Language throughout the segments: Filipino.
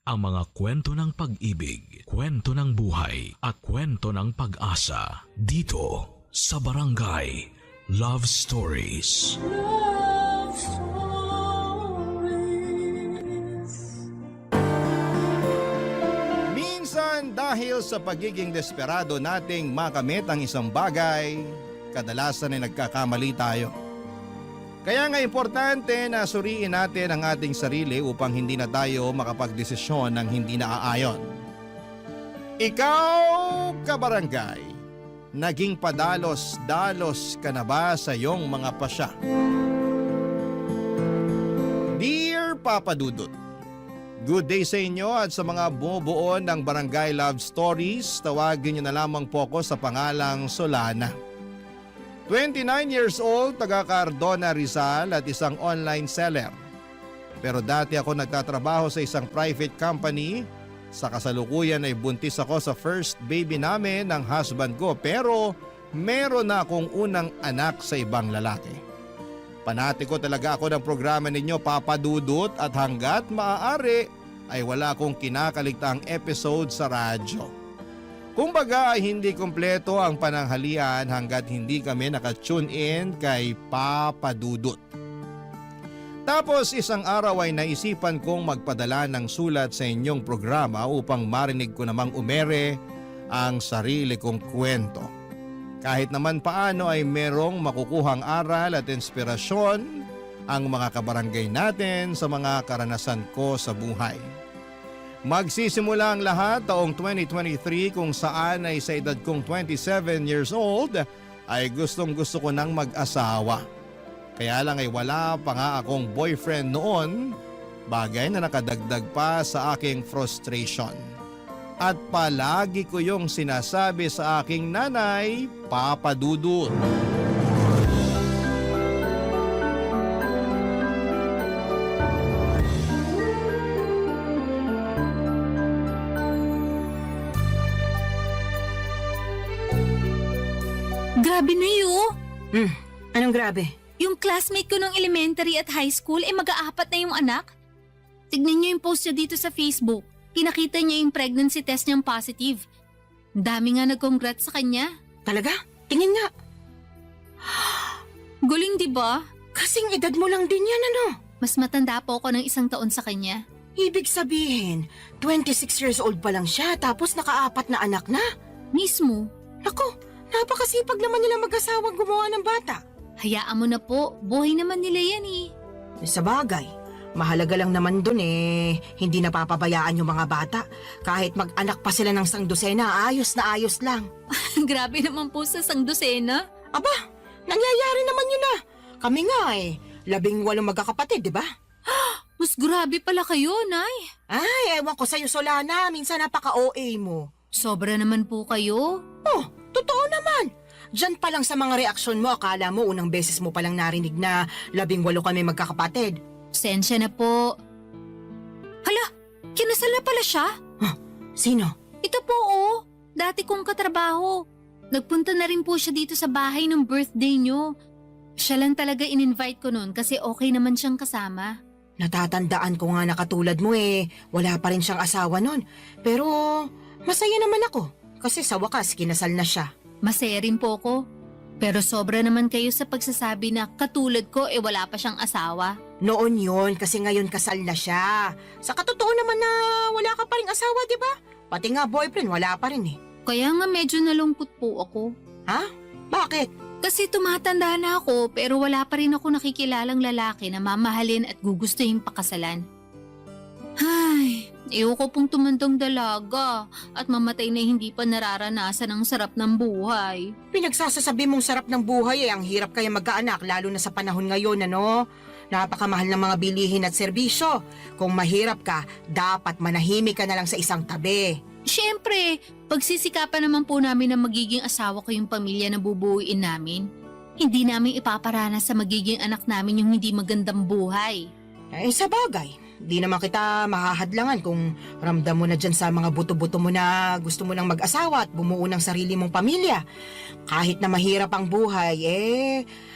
ang mga kwento ng pag-ibig, kwento ng buhay at kwento ng pag-asa dito sa Barangay Love Stories. Love Stories. Minsan dahil sa pagiging desperado nating makamit ang isang bagay, kadalasan ay nagkakamali tayo. Kaya nga importante na suriin natin ang ating sarili upang hindi na tayo makapagdesisyon ng hindi naaayon. Ikaw, kabarangay, naging padalos-dalos ka na ba sa iyong mga pasya? Dear Papa Dudut, good day sa inyo at sa mga bumubuo ng Barangay Love Stories, tawagin niyo na lamang po ako sa pangalang Solana. 29 years old, taga Cardona, Rizal at isang online seller. Pero dati ako nagtatrabaho sa isang private company. Sa kasalukuyan ay buntis ako sa first baby namin ng husband ko, pero meron na akong unang anak sa ibang lalaki. Panatiko talaga ako ng programa ninyo, Papa Dudut, at hanggat maaari ay wala akong kinakaligtaang episode sa radyo. Kumbaga ay hindi kumpleto ang pananghalian hanggat hindi kami nakatune in kay Papa Dudut. Tapos isang araw ay naisipan kong magpadala ng sulat sa inyong programa upang marinig ko namang umere ang sarili kong kwento. Kahit naman paano ay merong makukuhang aral at inspirasyon ang mga kabarangay natin sa mga karanasan ko sa buhay. Magsisimula ang lahat taong 2023 kung saan ay sa edad kong 27 years old ay gustong-gusto ko nang mag-asawa. Kaya lang ay wala pa nga akong boyfriend noon, bagay na nakadagdag pa sa aking frustration. At palagi ko yung sinasabi sa aking nanay, Papa Dudut. Grabe na yun. Anong grabe? Yung classmate ko nung elementary at high school ay mag-aapat na yung anak. Tignan niyo yung post niya dito sa Facebook. Pinakita niya yung pregnancy test niyang positive. Ang dami nga nag-congrats sa kanya. Talaga? Tingin nga. Guling, di ba? Kasing edad mo lang din yan, ano? Mas matanda po ako ng 1 taon sa kanya. Ibig sabihin, 26 years old pa lang siya tapos nakaapat na anak na. Mismo. Naku, napakasipag naman nila mag-asawang gumawa ng bata. Hayaan mo na po. Buhay naman nila yan eh. Sa bagay, mahalaga lang naman dun hindi napapabayaan yung mga bata. Kahit mag-anak pa sila ng sangdosena, ayos na ayos lang. Grabe naman po sa sangdosena. Aba, nangyayari naman yun ah. Kami nga 18 magkakapatid, di ba? Mas grabe pala kayo, Nay. Ay, ewan ko sa'yo, Solana. Minsan napaka-OA mo. Sobra naman po kayo. Oh, totoo naman. Diyan pa lang sa mga reaksyon mo, akala mo unang beses mo palang narinig na 18 kami magkakapatid. Sensya na po. Hala, kinasal na pala siya? Sino? Ito po dati kong katrabaho. Nagpunta na rin po siya dito sa bahay ng birthday niyo. Siya lang talaga in-invite ko noon kasi okay naman siyang kasama. Natatandaan ko nga na katulad mo wala pa rin siyang asawa nun. Pero masaya naman ako kasi sa wakas kinasal na siya. Masaya rin po ko. Pero sobra naman kayo sa pagsasabi na katulad ko wala pa siyang asawa. Noon yun kasi ngayon kasal na siya. Sa katotoo naman na wala ka pa rin asawa, di ba? Pati nga boyfriend wala pa rin Kaya nga medyo nalungkot po ako. Ha? Bakit? Kasi tumatanda na ako pero wala pa rin ako nakikilalang lalaki na mamahalin at gugustuhin pakasalan. Ay, ayoko pong tumandang dalaga at mamatay na hindi pa nararanasan ang sarap ng buhay. Pinagsasasabi mong sarap ng buhay ang hirap kaya magkaanak lalo na sa panahon ngayon, ano? Napakamahal ng mga bilihin at serbisyo. Kung mahirap ka, dapat manahimik ka na lang sa isang tabi. Siyempre, pagsisikapan naman po namin na magiging asawa ko yung pamilya na bubuuin namin. Hindi namin ipaparanas sa magiging anak namin yung hindi magandang buhay. Sa bagay, di naman kita mahahadlangan kung ramdam mo na dyan sa mga buto-buto mo na gusto mo nang mag-asawa at bumuo ng sarili mong pamilya. Kahit na mahirap ang buhay,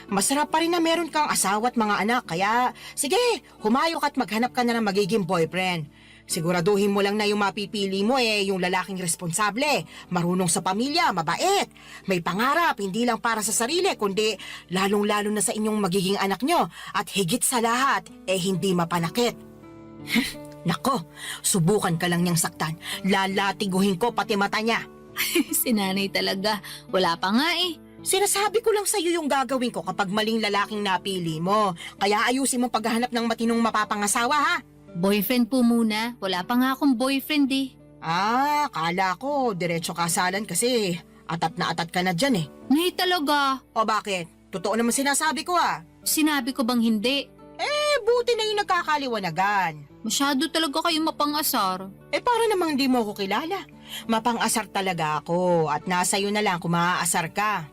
masarap pa rin na meron kang asawa at mga anak. Kaya, sige, humayok at maghanap ka na ng magiging boyfriend. Siguraduhin mo lang na yung mapipili mo yung lalaking responsable, marunong sa pamilya, mabait, may pangarap, hindi lang para sa sarili, kundi lalong-lalo na sa inyong magiging anak nyo, at higit sa lahat, hindi mapanakit. Nako, subukan ka lang niyang saktan. Lalatiguhin ko pati mata niya. Si nanay talaga. Wala pa nga eh. Sinasabi ko lang sa'yo yung gagawin ko kapag maling lalaking napili mo. Kaya ayusin mo paghahanap ng matinong mapapangasawa, ha? Boyfriend po muna. Wala pa nga akong boyfriend eh. Kala ko, diretso kasalan kasi atat na atat ka na dyan eh. Nay talaga. O bakit? Totoo naman sinasabi ko Sinabi ko bang hindi? Buti na yung nagkakaliwanagan. Masyado talaga kayo mapangasar. Para namang di mo ako kilala. Mapang-asar talaga ako at nasa iyo na lang kung maaasar ka.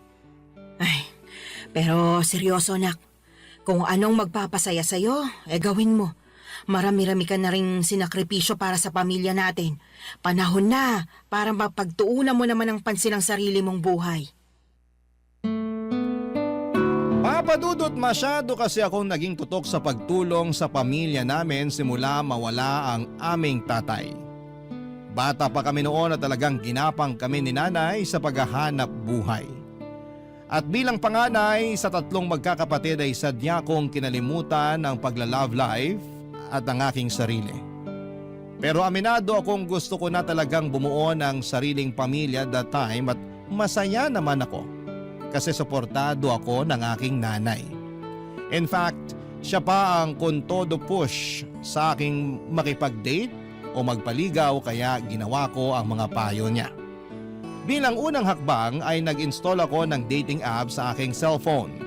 Pero seryoso nak, kung anong magpapasaya sa'yo, gawin mo. Marami-rami ka na rin sinakripisyo para sa pamilya natin. Panahon na para mapagtuunan mo naman ang pansin ng sarili mong buhay. Papa Dudut, masyado kasi akong naging tutok sa pagtulong sa pamilya namin simula mawala ang aming tatay. Bata pa kami noon at talagang ginapang kami ni nanay sa paghahanap buhay. At bilang panganay sa 3 magkakapatid ay sadya kong kinalimutan ang pagla-love life at ang aking sarili. Pero aminado akong gusto ko na talagang bumuo ng sariling pamilya that time at masaya naman ako kasi suportado ako ng aking nanay. In fact, siya pa ang kontodo push sa aking makipag-date o magpaligaw kaya ginawa ko ang mga payo niya. Bilang unang hakbang ay nag-install ako ng dating app sa aking cellphone.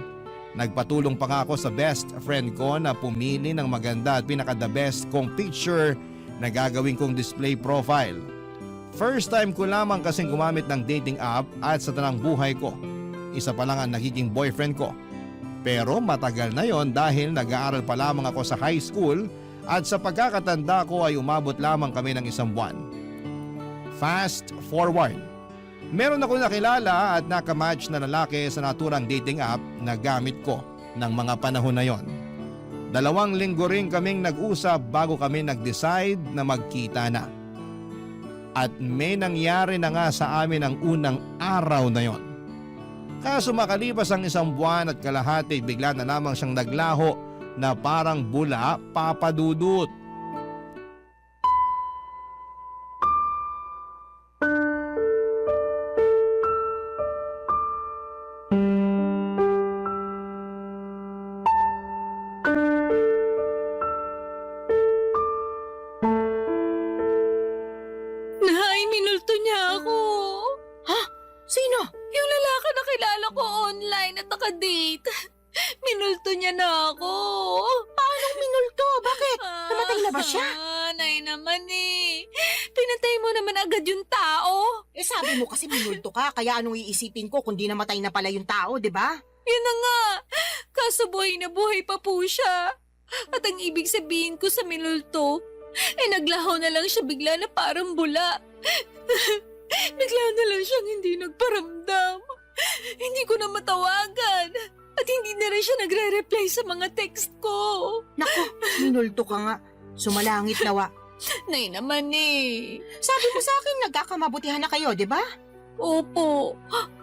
Nagpatulong pa nga ako sa best friend ko na pumili ng maganda at pinaka-the best kong picture na gagawin kong display profile. First time ko lamang kasing gumamit ng dating app at sa tanang buhay ko, isa pa lang ang nagiging boyfriend ko. Pero matagal na yon dahil nag-aaral pa lamang ako sa high school at sa pagkakatanda ko ay umabot lamang kami ng 1 buwan. Fast forward. Meron ako nakilala at nakamatch na lalaki sa naturang dating app na gamit ko ng mga panahon na yon. 2 linggo rin kaming nag-usap bago kami nag-decide na magkita na. At may nangyari na nga sa amin ang unang araw na yon. Kaso makalipas ang 1 buwan at kalahati bigla na lamang siyang naglaho na parang bula, Papa Dudut. Nay, minulto niya ako. Sino? Yung lalaki na kilala ko online at nakadate. Minulto niya na ako. Paanong minulto? Bakit? Namatay na ba siya? Nay naman eh. Pinatay mo naman agad yung tao. Sabi mo kasi minulto ka, kaya anong iisipin ko kung di namatay na pala yung tao, di ba? Yun na nga. Kaso buhay na buhay pa po siya. At ang ibig sabihin ko sa minulto, naglaho na lang siya bigla na parang bula. Bigla na lang siyang hindi nagparamdam. Hindi ko na matawagan. At hindi na rin siya nagre-reply sa mga text ko. Naku, minulto ka nga. Sumalangit nawa. Nay naman eh. Sabi mo sa akin, nagkakamabutihan na kayo, di ba? Opo.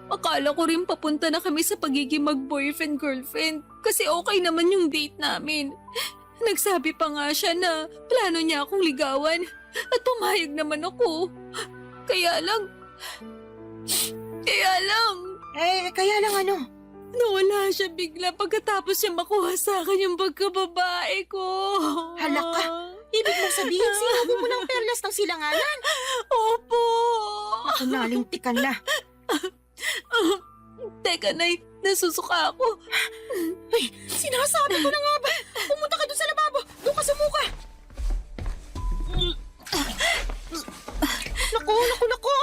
Akala ko rin papunta na kami sa pagiging mag-boyfriend-girlfriend kasi okay naman yung date namin. Nagsabi pa nga siya na plano niya akong ligawan at pumayag naman ako. Kaya lang... Kaya lang ano? Nawala siya bigla pagkatapos niya makuha sa akin yung pagkababae ko. Hala ka. Ibig mong sabihin, sinubo mo ng perlas ng silanganan? Opo. Ako nalintikan na. Teka, Nay, nasusuka ako. Ay, sinasabi ko na nga ba? Pumunta ka doon sa lababo. Doon ka sumuka. Naku.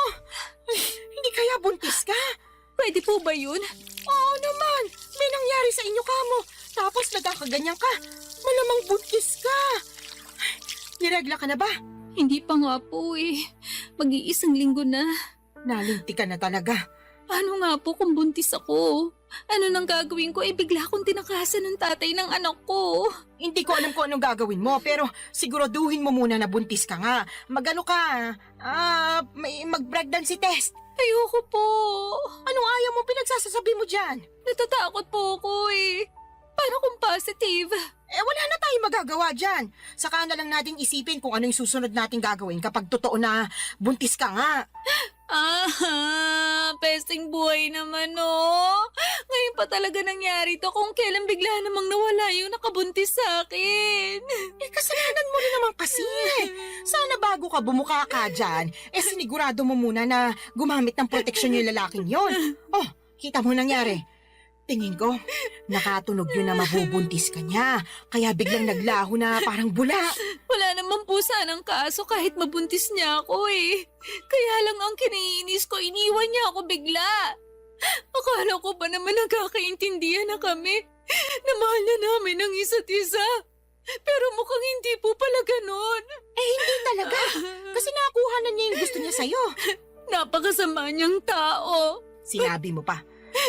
Ay, hindi kaya buntis ka? Pwede po ba yun? Oo naman. May nangyari sa inyo kamo. Tapos nagkakaganyan ka. Malamang buntis ka. Niregla ka na ba? Hindi pa nga po eh. Mag-iisang linggo na. Nalintikan na talaga. Paano nga po kung buntis ako? Ano nang gagawin ko? Bigla akong tinakasan ng tatay ng anak ko. Hindi ko alam kung anong gagawin mo, pero siguraduhin mo muna na buntis ka nga. Magano ka, mag-pregnancy test. Ayoko po. Anong ayaw mo pinagsasasabi mo dyan? Natatakot po ako eh. Paano kung positive? Wala na tayong magagawa dyan. Saka na lang nating isipin kung ano yung susunod nating gagawin kapag totoo na buntis ka nga. Pesting buhay naman Ngayon pa talaga nangyari to kung kailan bigla namang nawala yung nakabuntis sa akin. Kasalanan mo rin naman kasi. Sana bago ka bumuka ka dyan, sinigurado mo muna na gumamit ng proteksyon yung lalaking yon. Oh, kita mo nangyari. Tingin ko, nakatunog yun na mabubuntis ka niya. Kaya biglang naglaho na parang bula. Wala naman po sanang kaso kahit mabuntis niya ako eh. Kaya lang ang kiniinis ko, iniwan niya ako bigla. Akala ko ba naman nagkakaintindihan na kami? Na mahal na namin ang isa't isa. Pero mukhang hindi po pala ganon. Hindi talaga. Kasi nakuha na niya yung gusto niya sa'yo. Napakasama niyang tao. Sinabi mo pa.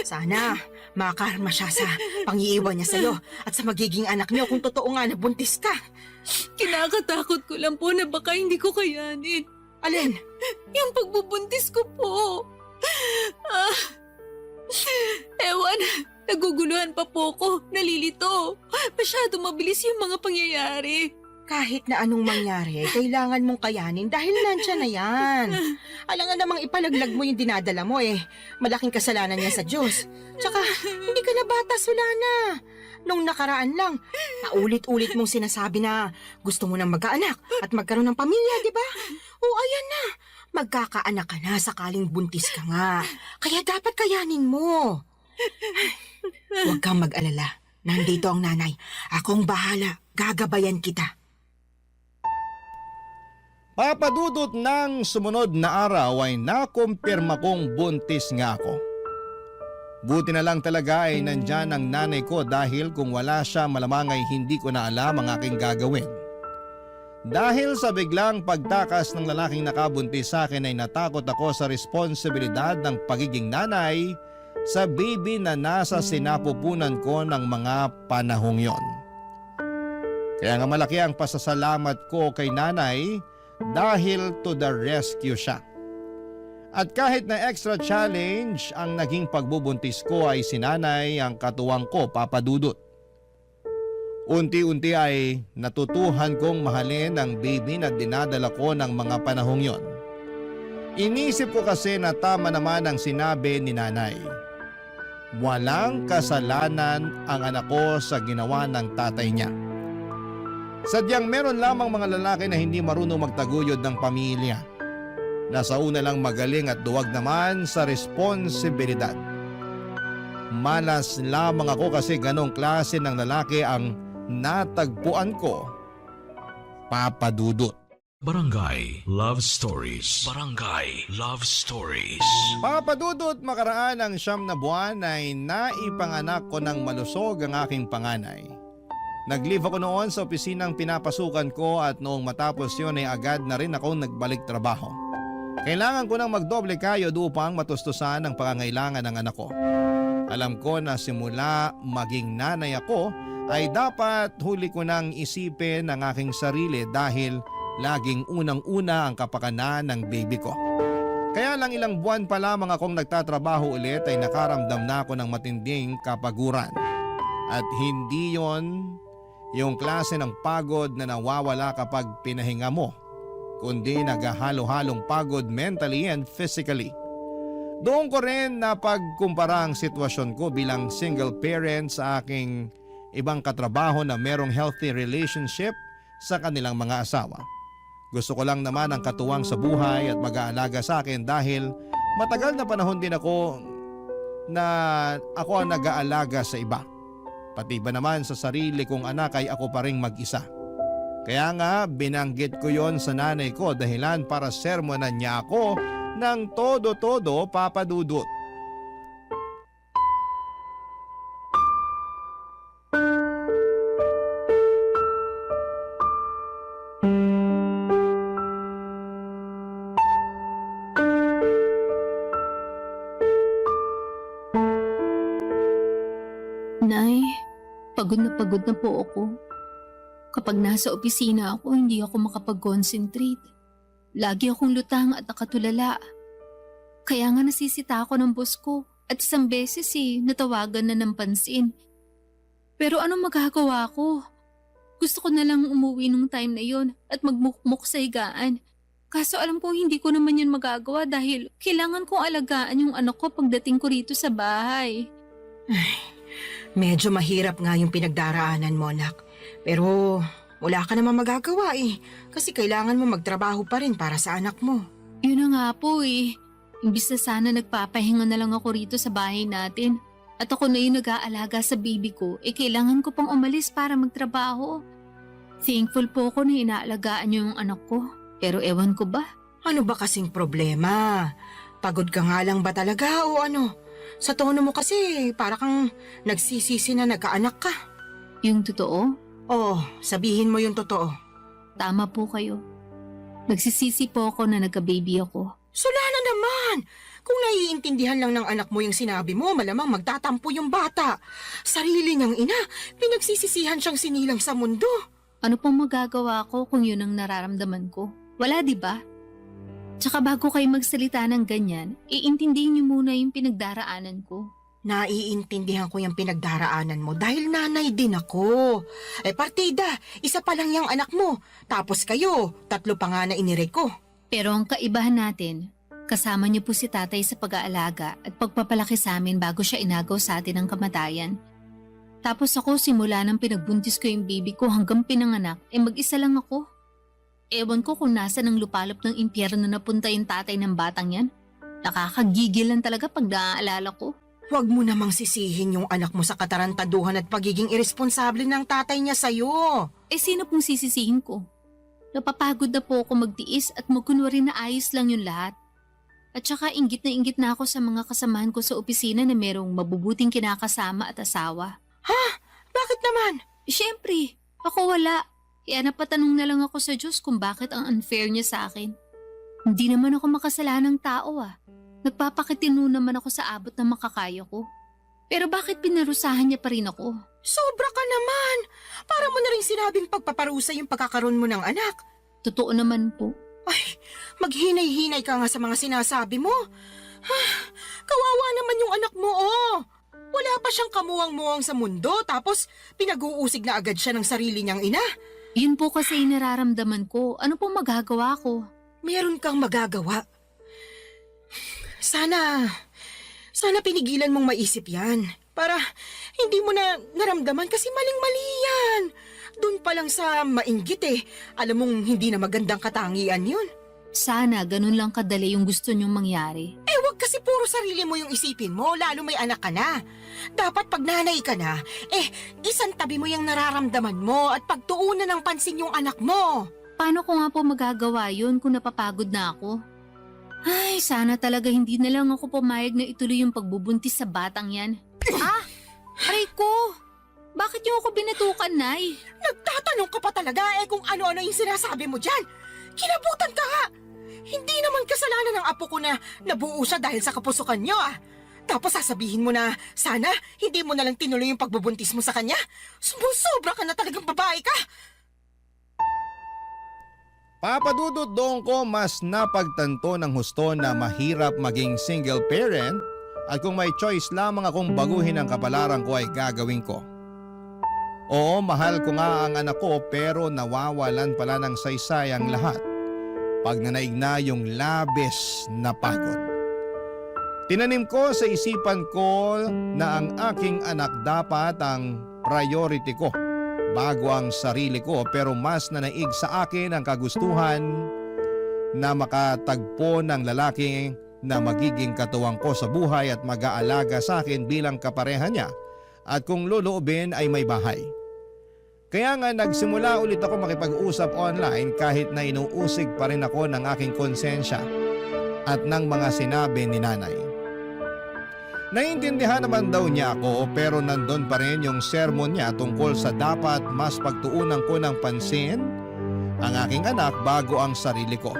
Sana makarma siya sa pangiiwan niya sa'yo at sa magiging anak niyo kung totoo nga na buntis ka. Kinakatakot ko lang po na baka hindi ko kayanin. Alin? Yung pagbubuntis ko po. Ewan, naguguluhan pa po ko, nalilito. Masyado mabilis yung mga pangyayari. Kahit na anong mangyari, kailangan mong kayanin dahil nandyan na yan. Alangan namang ipalaglag mo yung dinadala mo Malaking kasalanan niya sa Diyos. Tsaka, hindi ka na bata, Solana. Nung nakaraan lang, naulit-ulit mong sinasabi na gusto mo nang magkaanak at magkaroon ng pamilya, di ba? O ayan na, magkakaanak ka na sakaling buntis ka nga. Kaya dapat kayanin mo. Huwag kang mag-alala. Nandito ang nanay. Akong bahala. Gagabayan kita. Papadudot ng sumunod na araw ay nakumpirma kong buntis nga ako. Buti na lang talaga ay nandyan ang nanay ko dahil kung wala siya malamang ay hindi ko na alam ang aking gagawin. Dahil sa biglang pagtakas ng lalaking nakabuntis sa akin ay natakot ako sa responsibilidad ng pagiging nanay sa baby na nasa sinapupunan ko ng mga panahong yon. Kaya nga malaki ang pasasalamat ko kay nanay dahil to the rescue siya. At kahit na extra challenge ang naging pagbubuntis ko ay sinanay ang katuwang ko, Papa Dudut. Unti-unti ay natutuhan kong mahalin ang baby na dinadala ko ng mga panahong yon. Inisip ko kasi na tama naman ang sinabi ni nanay. Walang kasalanan ang anak ko sa ginawa ng tatay niya. Sadyang meron lamang mga lalaki na hindi marunong magtaguyod ng pamilya. Nasa una lang magaling at duwag naman sa responsibilidad. Malas lamang ako kasi ganong klase ng lalaki ang natagpuan ko, Papa Dudut. Barangay Love Stories. Barangay Love Stories. Papa Dudut, makaraan ng 9 na buwan ay naipanganak ko ng malusog ang aking panganay. Nag-leave ako noon sa opisinang pinapasukan ko at noong matapos yun ay agad na rin akong nagbalik trabaho. Kailangan ko nang magdoble kayod upang matustusan ang pangangailangan ng anak ko. Alam ko na simula maging nanay ako ay dapat huli ko nang isipin ang aking sarili dahil laging unang-una ang kapakanan ng baby ko. Kaya lang ilang buwan pa lamang akong nagtatrabaho ulit ay nakaramdam na ako ng matinding kapaguran. At hindi yon yung klase ng pagod na nawawala kapag pinahinga mo, kundi naghahalo-halong pagod mentally and physically. Doon ko rin napagkumpara ang sitwasyon ko bilang single parent sa aking ibang katrabaho na merong healthy relationship sa kanilang mga asawa. Gusto ko lang naman ang katuwang sa buhay at mag-aalaga sa akin dahil matagal na panahon din ako ang nag-aalaga sa iba. Pati ba naman sa sarili kong anak ay ako pa ring mag-isa. Kaya nga binanggit ko yon sa nanay ko dahilan para sermonan niya ako ng todo-todo, Papa Dudut. pagod na po ako. Kapag nasa opisina ako, hindi ako makapag-concentrate. Lagi akong lutang at nakatulala. Kaya nga nasisita ako ng boss ko at isang beses natawagan na ng pansin. Pero anong magagawa ko? Gusto ko na lang umuwi nung time na yon at magmukmuk sa higaan. Kaso alam kong hindi ko naman yun magagawa dahil kailangan kong alagaan yung anak ko pagdating ko rito sa bahay. Medyo mahirap nga yung pinagdaraanan mo, anak. Pero wala ka naman magagawa kasi kailangan mo magtrabaho pa rin para sa anak mo. Yun na nga po Imbis na sana nagpapahinga na lang ako rito sa bahay natin. At ako na yung nag-aalaga sa baby ko, kailangan ko pang umalis para magtrabaho. Thankful po ako na inaalagaan niyo yung anak ko. Pero ewan ko ba? Ano ba kasing problema? Pagod ka nga lang ba talaga o ano? Sa tono mo kasi para kang nagsisisi na nagkaanak ka. Yung totoo? Oh, sabihin mo yung totoo. Tama po kayo. Nagsisisi po ako na nagka-baby ako. Sula na naman! Kung naiintindihan lang ng anak mo yung sinabi mo, malamang magtatampo yung bata. Sarili niyang ina, pinagsisisihan siyang sinilang sa mundo. Ano pong magagawa ko kung yun ang nararamdaman ko? Wala, di ba? Tsaka bago kayo magsalita ng ganyan, iintindihin niyo muna yung pinagdaraanan ko. Naiintindihan ko yung pinagdaraanan mo dahil nanay din ako. Partida, isa pa lang yung anak mo. Tapos kayo, 3 pa nga na inire ko. Pero ang kaibahan natin, kasama niyo po si tatay sa pag-aalaga at pagpapalaki sa amin bago siya inagaw sa atin ng kamatayan. Tapos ako simula nang pinagbuntis ko yung baby ko hanggang pinanganak, mag-isa lang ako. Ewan ko kung nasa ng lupalop ng impyerno na napunta yung tatay ng batang yan. Nakakagigil lang talaga pag naaalala ko. Huwag mo namang sisihin yung anak mo sa katarantaduhan at pagiging irresponsable ng tatay niya sa'yo. Sino pong sisisihin ko? Napapagod na po ako magtiis at magkunwari na ayos lang yung lahat. At saka inggit na ako sa mga kasamahan ko sa opisina na merong mabubuting kinakasama at asawa. Ha? Bakit naman? Siyempre, ako wala. Kaya napatanong na lang ako sa Diyos kung bakit ang unfair niya sa akin. Hindi naman ako makasalanang tao Nagpapakitino naman ako sa abot na makakaya ko. Pero bakit pinarusahan niya pa rin ako? Sobra ka naman! Para mo na rin sinabing pagpaparusa yung pagkakaroon mo ng anak. Totoo naman po. Ay, maghinay-hinay ka nga sa mga sinasabi mo. Kawawa naman yung anak mo, Wala pa siyang kamuwang-muwang sa mundo tapos pinag-uusig na agad siya ng sarili niyang ina. Yun po kasi yung nararamdaman ko. Ano po magagawa ko? Meron kang magagawa. Sana pinigilan mong maisip yan. Para hindi mo na naramdaman kasi maling-mali yan. Doon pa lang sa mainggit alam mong hindi na magandang katangian yun. Sana ganun lang kadali yung gusto niyong mangyari. Wag kasi puro sarili mo yung isipin mo, lalo may anak ka na. Dapat pag nanay ka na, isang tabi mo yung nararamdaman mo at pagtuunan ng pansin yung anak mo. Paano ko nga po magagawa yun kung napapagod na ako? Ay, sana talaga hindi na lang ako pumayag na ituloy yung pagbubuntis sa batang yan. Aray ko! Bakit niyo ako binatukan, Nay? Nagtatanong ka pa talaga kung ano-ano yung sinasabi mo dyan. Kinabutan ka nga! Hindi naman kasalanan ng apo ko na nabuo siya dahil sa kapusukan niyo Tapos sasabihin mo na sana hindi mo na lang tinuloy yung pagbubuntis mo sa kanya. Sumusobra ka na talagang babae ka! Papadudot doon ko mas napagtanto ng husto na mahirap maging single parent at kung may choice lamang akong baguhin ang kapalaran ko ay gagawin ko. Oo, mahal ko nga ang anak ko pero nawawalan pala ng saysay ang lahat pag nanaig na yung labis na pagod. Tinanim ko sa isipan ko na ang aking anak dapat ang priority ko bago ang sarili ko pero mas nanaig sa akin ang kagustuhan na makatagpo ng lalaki na magiging katuwang ko sa buhay at mag-aalaga sa akin bilang kapareha niya at kung loloobin ay may bahay. Kaya nga nagsimula ulit ako makipag-usap online kahit na inuusig pa rin ako ng aking konsensya at ng mga sinabi ni nanay. Naiintindihan naman daw niya ako pero nandun pa rin yung sermon niya tungkol sa dapat mas pagtuunan ko ng pansin ang aking anak bago ang sarili ko.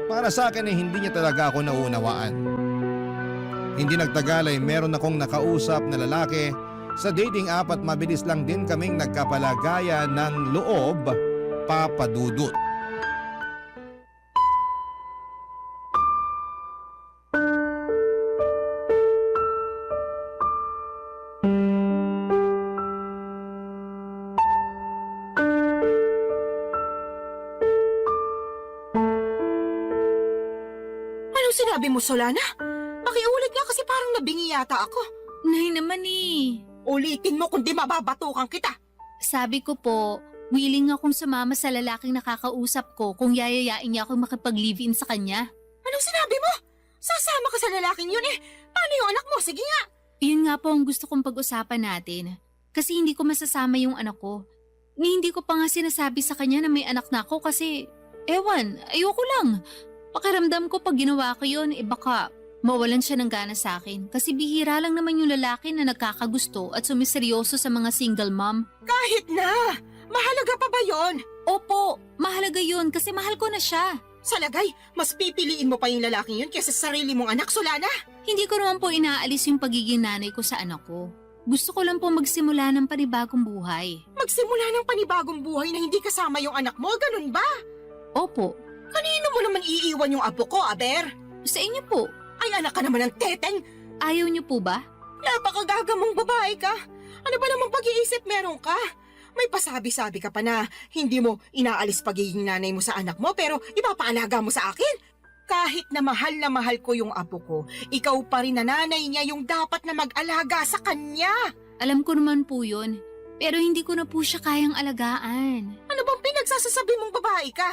Para sa akin ay hindi niya talaga ako nauunawaan. Hindi nagtagal ay meron akong nakausap na lalaki sa dating app at mabilis lang din kaming nagkapalagayan ng loob, Papa Dudut. Anong sinabi mo, Solana? Pakiulit nga kasi parang nabingi yata ako. Nay naman eh. Ulitin mo kundi mababatukan kita. Sabi ko po, willing akong sumama sa lalaking nakakausap ko kung yayayain niya akong makipag-live-in sa kanya. Anong sinabi mo? Sasama ka sa lalaking yun eh. Paano yung anak mo? Sige nga. Yun nga po ang gusto kong pag-usapan natin. Kasi hindi ko masasama yung anak ko. Ni hindi ko pa nga sinasabi sa kanya na may anak na ako kasi, ewan, ayoko lang. Pakiramdam ko pag ginawa ko yun, baka mawalan siya ng gana sa akin. Kasi bihira lang naman yung lalaki na nagkakagusto at sumiseryoso sa mga single mom. Kahit na. Mahalaga pa ba yon? Opo, mahalaga yun kasi mahal ko na siya. Sa lagay, mas pipiliin mo pa yung lalaking yun kaysa sa sarili mong anak, Solana. Hindi ko naman po inaalis yung pagiging nanay ko sa anak ko. Gusto ko lang po magsimula ng panibagong buhay. Magsimula ng panibagong buhay na hindi kasama yung anak mo, ganun ba? Opo, Kanino mo naman iiwan yung apo ko, Aber? sa inyo po. Ay, anak ka naman ng teteng. Ayaw niyo po ba? Napakagaga mong babae ka. Ano ba namang pag-iisip meron ka? May pasabi-sabi ka pa na hindi mo inaalis pagiging nanay mo sa anak mo pero ipapaalaga mo sa akin. Kahit na mahal ko yung apo ko, ikaw pa rin na nanay niya yung dapat na mag-alaga sa kanya. Alam ko naman po yun. Pero hindi ko na po siya kayang alagaan. Ano bang pinagsasasabi mong babae ka?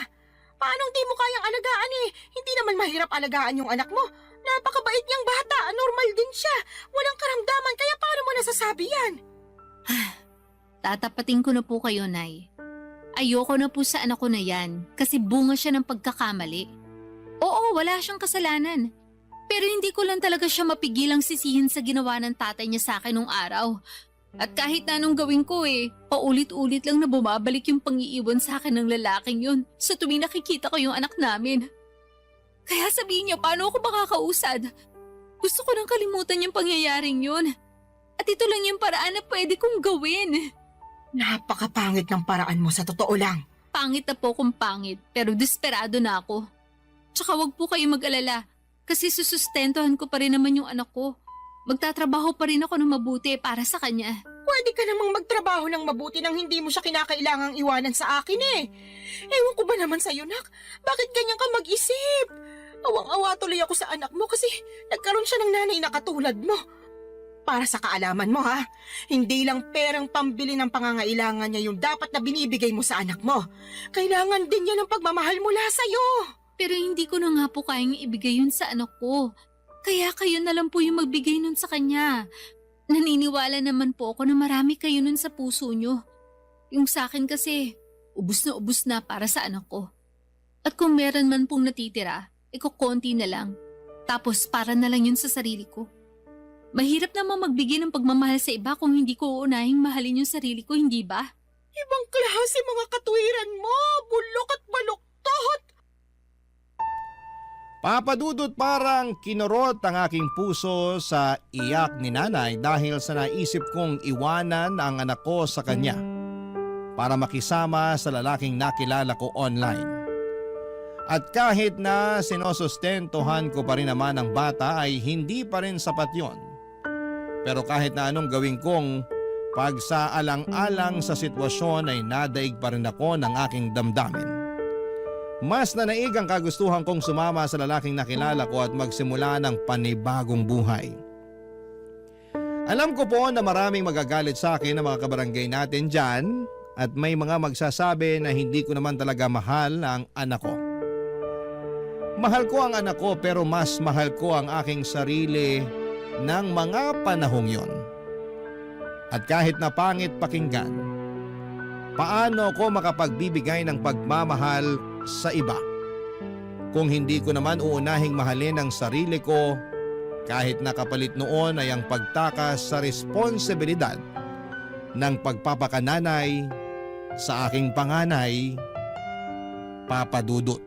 Paano di mo kayang alagaan eh? Hindi naman mahirap alagaan yung anak mo. Napakabait niyang bata, normal din siya. Walang karamdaman, kaya paano mo nasasabi yan? Tatapatin ko na po kayo, Nay. Ayoko na po sa anak ko na yan kasi bunga siya ng pagkakamali. Oo, wala siyang kasalanan. Pero hindi ko lang talaga siya mapigilang sisihin sa ginawa ng tatay niya sa akin nung araw. At kahit na anong gawin ko paulit-ulit lang na bumabalik yung pangiiwan sa akin ng lalaking yun sa tuwing nakikita ko yung anak namin. Kaya sabihin niya paano ako makakausad. Gusto ko nang kalimutan yung pangyayaring yun. At ito lang yung paraan na pwede kong gawin. Napakapangit ng paraan mo sa totoo lang. Pangit na po kung pangit, pero desperado na ako. Tsaka wag po kayo mag-alala, kasi susustentuhan ko pa rin naman yung anak ko. Magtatrabaho pa rin ako ng mabuti para sa kanya. Pwede ka namang magtrabaho ng mabuti nang hindi mo siya kinakailangang iwanan sa akin eh. Ewan ko ba naman sa'yo, nak? Bakit ganyan ka mag-isip? Awang-awa tuloy ako sa anak mo kasi nagkaroon siya ng nanay na katulad mo. Para sa kaalaman mo ha, hindi lang perang pambili ng pangangailangan niya yung dapat na binibigay mo sa anak mo. Kailangan din niya ng pagmamahal mula sa'yo. Pero hindi ko na nga po kayang ibigay yun sa anak ko. Kaya kayo na lang po yung magbigay nun sa kanya. Naniniwala naman po ako na marami kayo nun sa puso nyo. Yung sa akin kasi, ubus na para sa anak ko. At kung meron man pong natitira, konti na lang. Tapos para na lang yun sa sarili ko. Mahirap namang magbigay ng pagmamahal sa iba kung hindi ko uunahing mahalin yung sarili ko, hindi ba? Ibang klase mga katwiran mo, bulok at baluktot. Papa Dudut, parang kinurot ang aking puso sa iyak ni nanay dahil sa naisip kong iwanan ang anak ko sa kanya para makisama sa lalaking nakilala ko online. At kahit na sinusustentuhan ko pa rin naman ang bata ay hindi pa rin sapat yon. Pero kahit na anong gawin kong pagsaalang-alang sa sitwasyon ay nadaig pa rin ako ng aking damdamin. Mas nanaig ang kagustuhan kong sumama sa lalaking nakilala ko at magsimula ng panibagong buhay. Alam ko po na maraming magagalit sa akin na mga kabarangay natin dyan at may mga magsasabi na hindi ko naman talaga mahal ang anak ko. Mahal ko ang anak ko pero mas mahal ko ang aking sarili ng mga panahong yon. At kahit na pangit pakinggan, paano ko makapagbibigay ng pagmamahal sa iba kung hindi ko naman uunahing mahalin ang sarili ko kahit nakapalit noon ay ang pagtakas sa responsibilidad ng pagpapakananay sa aking panganay, Papa Dudut.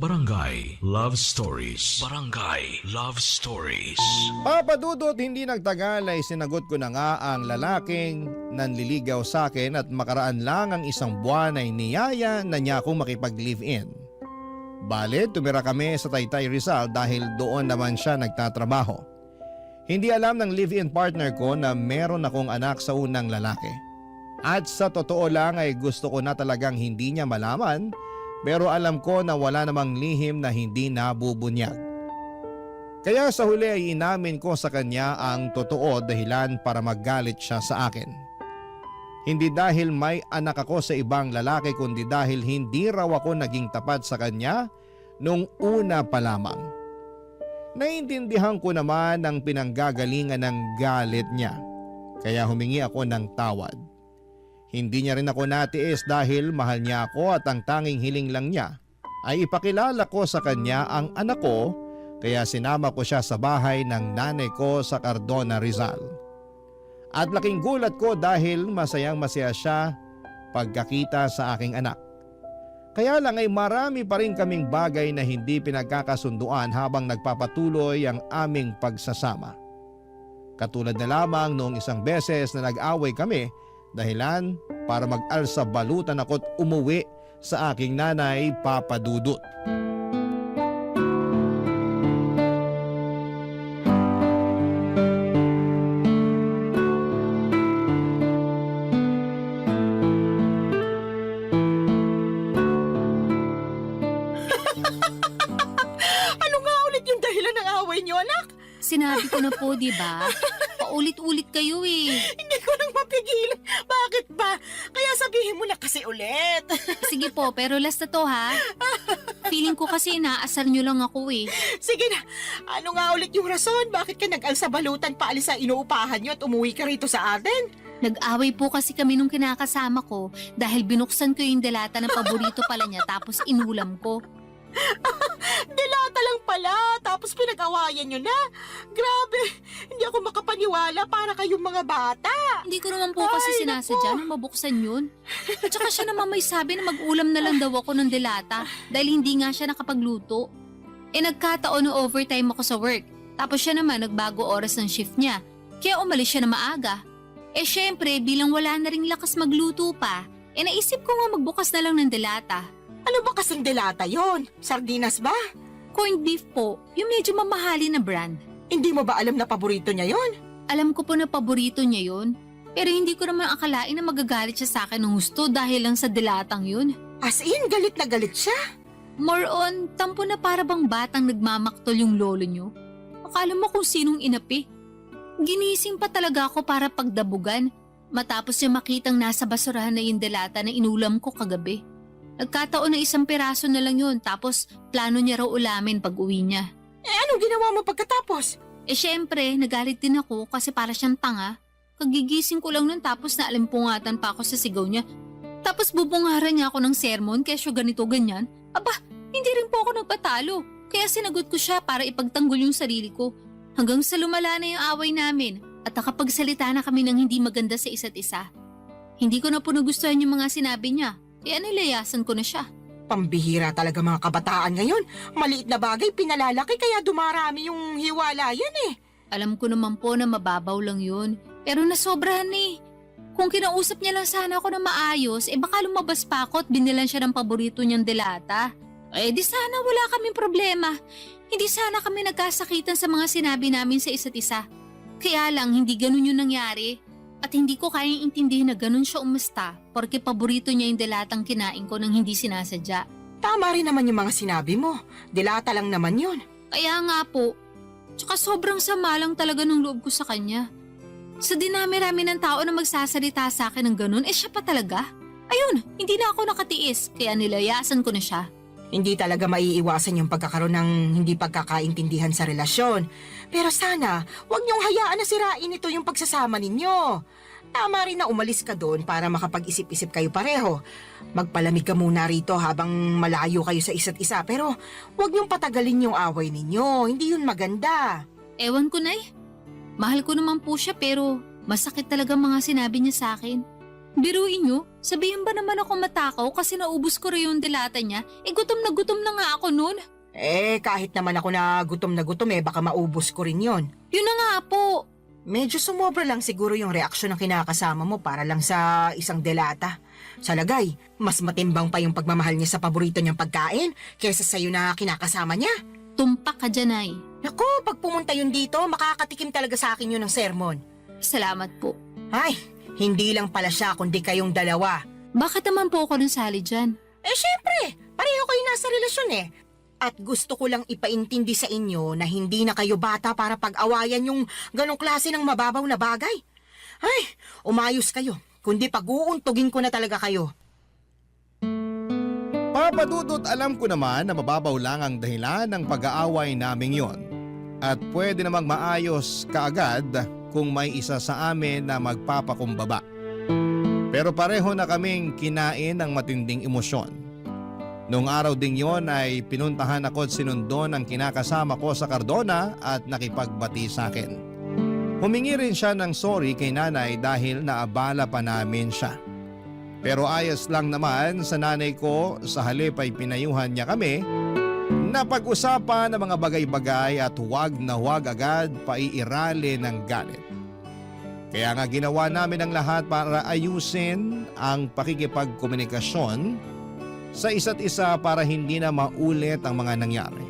Barangay Love Stories. Barangay Love Stories. Papa Dudut, hindi nagtagal ay sinagot ko na nga ang lalaking nanliligaw sa akin at makaraan lang ang isang buwan ay niyaya na niya akong makipag-live-in. Bale, tumira kami sa Taytay Rizal dahil doon naman siya nagtatrabaho. Hindi alam ng live-in partner ko na meron akong anak sa unang lalaki. At sa totoo lang ay gusto ko na talagang hindi niya malaman, pero alam ko na wala namang lihim na hindi nabubunyag. Kaya sa huli ay inamin ko sa kanya ang totoo dahilan para maggalit siya sa akin. Hindi dahil may anak ako sa ibang lalaki kundi dahil hindi raw ako naging tapat sa kanya nung una pa lamang. Naintindihan ko naman ang pinanggagalingan ng galit niya, kaya humingi ako ng tawad. Hindi niya rin ako natiis dahil mahal niya ako at ang tanging hiling lang niya ay ipakilala ko sa kanya ang anak ko, kaya sinama ko siya sa bahay ng nanay ko sa Cardona, Rizal. At laking gulat ko dahil masayang masaya siya pagkakita sa aking anak. Kaya lang ay marami pa rin kaming bagay na hindi pinagkakasunduan habang nagpapatuloy ang aming pagsasama. Katulad na lamang noong isang beses na nag-away kami dahilan para mag-alsa balutan ako't umuwi sa aking nanay, Papa Dudut. Ano nga ulit yung dahilan ng away niyo, anak? Sinabi ko na po, di ba? Paulit-ulit kayo eh. Hindi ko nang mapigilan. Bakit ba? Kaya sabihin mo na kasi ulit. Sige po, pero last na to ha. Feeling ko kasi inaasar nyo lang ako eh. Sige na, ano nga ulit yung rason? Bakit ka nag-alsa balutan paalis sa inuupahan niyo at umuwi ka rito sa atin? Nag-away po kasi kami nung kinakasama ko dahil binuksan ko yung delata na paborito pala niya tapos inulam ko. Dilata lang pala, tapos pinag-awayan nyo na. Grabe, hindi ako makapaniwala para kayong mga bata. Hindi ko naman po kasi Ay, sinasadya nung mabuksan yun. At saka siya naman may sabi na mag-ulam na lang daw ako ng delata dahil hindi nga siya nakapagluto. Nagkataon na overtime ako sa work. Tapos siya naman nagbago oras ng shift niya. Kaya umalis siya na maaga. Syempre, bilang wala na ring lakas magluto pa, naisip ko nga magbukas na lang ng delata. Ano ba kasing delata yon? Sardinas ba? Corned beef po, yung medyo mamahalin na brand. Hindi mo ba alam na paborito niya yon? Alam ko po na paborito niya yun, pero hindi ko naman akalain na magagalit siya sa akin ng gusto dahil lang sa dilatang yun. As in, galit na galit siya. More on, tampo na para bang batang nagmamaktol yung lolo niyo. Akala mo kung sinong inapi. Ginising pa talaga ako para pagdabugan, matapos niya makitang nasa basurahan na yung delata na inulam ko kagabi. Nagkataon na isang piraso na lang yun, tapos plano niya raw ulamin pag uwi niya. Anong ginawa mo pagkatapos? Syempre, nagalit din ako kasi para siyang tanga. Kagigising ko lang nun tapos naalimpungatan pa ako sa sigaw niya. Tapos bubungaran niya ako ng sermon kesyo ganito ganyan. Aba, hindi rin po ako nagpatalo. Kaya sinagot ko siya para ipagtanggol yung sarili ko. Hanggang sa lumala na yung away namin at nakapagsalita na kami ng hindi maganda sa isa't isa. Hindi ko na po nagustuhan yung mga sinabi niya. Kaya nilayasan ko na siya. Pambihira talaga mga kabataan ngayon. Maliit na bagay pinalalaki kaya dumarami yung hiwalayan eh. Alam ko naman po na mababaw lang yun. Pero nasobrahan eh. Kung kinausap niya lang sana ako na maayos, baka lumabas pa ako at binilan siya ng paborito niyang delata. Di sana wala kaming problema. Hindi sana kami nagkasakitan sa mga sinabi namin sa isa't isa. Kaya lang hindi ganun yung nangyari. At hindi ko kayang intindihin na ganun siya umasta porque paborito niya yung delatang kinain ko nang hindi sinasadya. Tama rin naman yung mga sinabi mo. Dilata lang naman yun. Kaya nga po. Tsaka sobrang sama lang talaga ng loob ko sa kanya. Sa dinami-rami ng tao na magsasalita sa akin ng ganun, siya pa talaga. Ayun, hindi na ako nakatiis kaya nilayasan ko na siya. Hindi talaga maiiwasan yung pagkakaroon ng hindi pagkakaintindihan sa relasyon. Pero sana, huwag niyong hayaan na sirain ito yung pagsasama ninyo. Tama rin na umalis ka doon para makapag-isip-isip kayo pareho. Magpalamig ka muna rito habang malayo kayo sa isa't isa. Pero huwag niyong patagalin yung away ninyo. Hindi yun maganda. Ewan ko na eh. Mahal ko naman po siya pero masakit talaga mga sinabi niya sa akin. Biruin nyo, sabihin ba naman ako matakaw kasi naubos ko rin yung dilata niya? Gutom na nga ako nun. Kahit naman ako na gutom, baka maubos ko rin yon. Yun na nga po. Medyo sumobra lang siguro yung reaksyon ng kinakasama mo para lang sa isang delata. Sa lagay, mas matimbang pa yung pagmamahal niya sa paborito niyang pagkain kaysa sa'yo na kinakasama niya. Tumpak ka dyan, Nay. Naku, pag pumunta yun dito, makakatikim talaga sa akin yun ng sermon. Salamat po. Ay, hindi lang pala siya kundi kayong dalawa. Bakit naman po ako nasali dyan? Syempre, pareho kayo nasa relasyon At gusto ko lang ipaintindi sa inyo na hindi na kayo bata para pag-awayan yung ganong klase ng mababaw na bagay. Ay, umayos kayo, kundi pag-uuntugin ko na talaga kayo. Papa Dudut, alam ko naman na mababaw lang ang dahilan ng pag-aaway naming yon. At pwede namang maayos kaagad kung may isa sa amin na magpapakumbaba. Pero pareho na kaming kinain ng matinding emosyon. Noong araw ding yon ay pinuntahan ako at sinundo ng kinakasama ko sa Cardona at nakipagbati sa akin. Humingi rin siya ng sorry kay nanay dahil naabala pa namin siya. Pero ayos lang naman sa nanay ko, sa halip ay pinayuhan niya kami na pag-usapan ng mga bagay-bagay at huwag na huwag agad paiirali ng galit. Kaya nga ginawa namin ang lahat para ayusin ang pakikipagkomunikasyon sa isa't isa para hindi na maulit ang mga nangyari.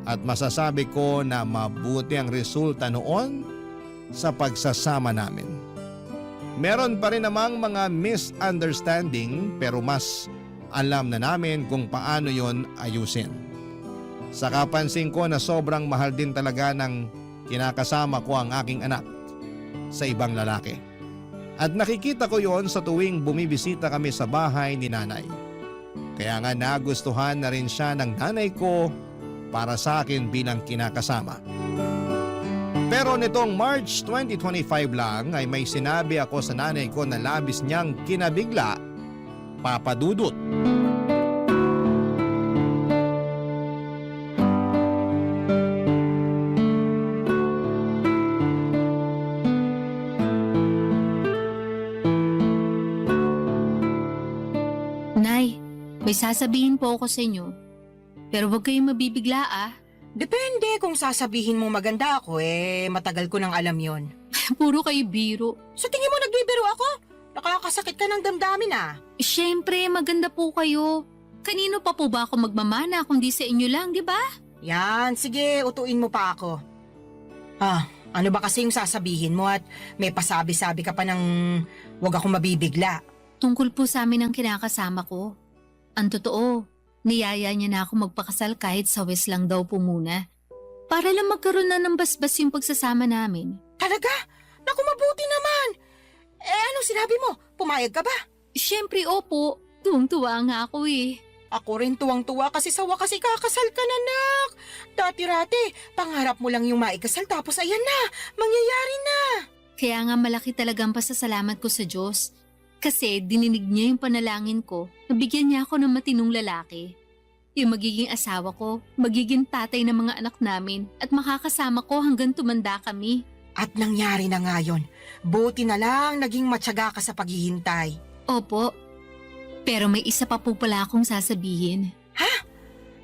At masasabi ko na mabuti ang resulta noon sa pagsasama namin. Meron pa rin namang mga misunderstanding pero mas alam na namin kung paano yon ayusin. Saka pansin ko na sobrang mahal din talaga ng kinakasama ko ang aking anak sa ibang lalaki. At nakikita ko yon sa tuwing bumibisita kami sa bahay ni nanay. Kaya nga nagustuhan na rin siya ng nanay ko para sa akin bilang kinakasama. Pero nitong March 2025 lang ay may sinabi ako sa nanay ko na labis niyang kinabigla, Papa Dudut. Nay, may sasabihin po ako sa inyo. Pero huwag kayong mabibigla Depende kung sasabihin mo maganda ako matagal ko nang alam yon. Puro kayo biro. Sa tingin mo nagbibiro ako? Nakakasakit ka ng damdamin Siyempre, maganda po kayo. Kanino pa po ba ako magmamana kung di sa inyo lang, di ba? Yan, sige, utuin mo pa ako. Ano ba kasi yung sasabihin mo at may pasabi-sabi ka pa ng wag akong mabibigla? Tungkol po sa amin ang kinakasama ko. Ang totoo, niyaya niya na ako magpakasal kahit sa West lang daw po muna. Para lang magkaroon na ng basbas yung pagsasama namin. Talaga? Naku, mabuti naman! Anong sinabi mo? Pumayag ka ba? Siyempre, opo. Tuwang-tuwa nga ako Ako rin tuwang-tuwa kasi sa wakas ikakasal ka na, nak. Dati-rati, pangarap mo lang yung maikasal tapos ayan na, mangyayari na. Kaya nga malaki talagang pasasalamat ko sa Diyos. Kasi dininig niya yung panalangin ko, nabigyan niya ako ng matinong lalaki. Yung magiging asawa ko, magiging tatay ng mga anak namin at makakasama ko hanggang tumanda kami. At nangyari na nga yun. Buti na lang naging matyaga ka sa paghihintay. Opo, pero may isa pa po pala akong sasabihin.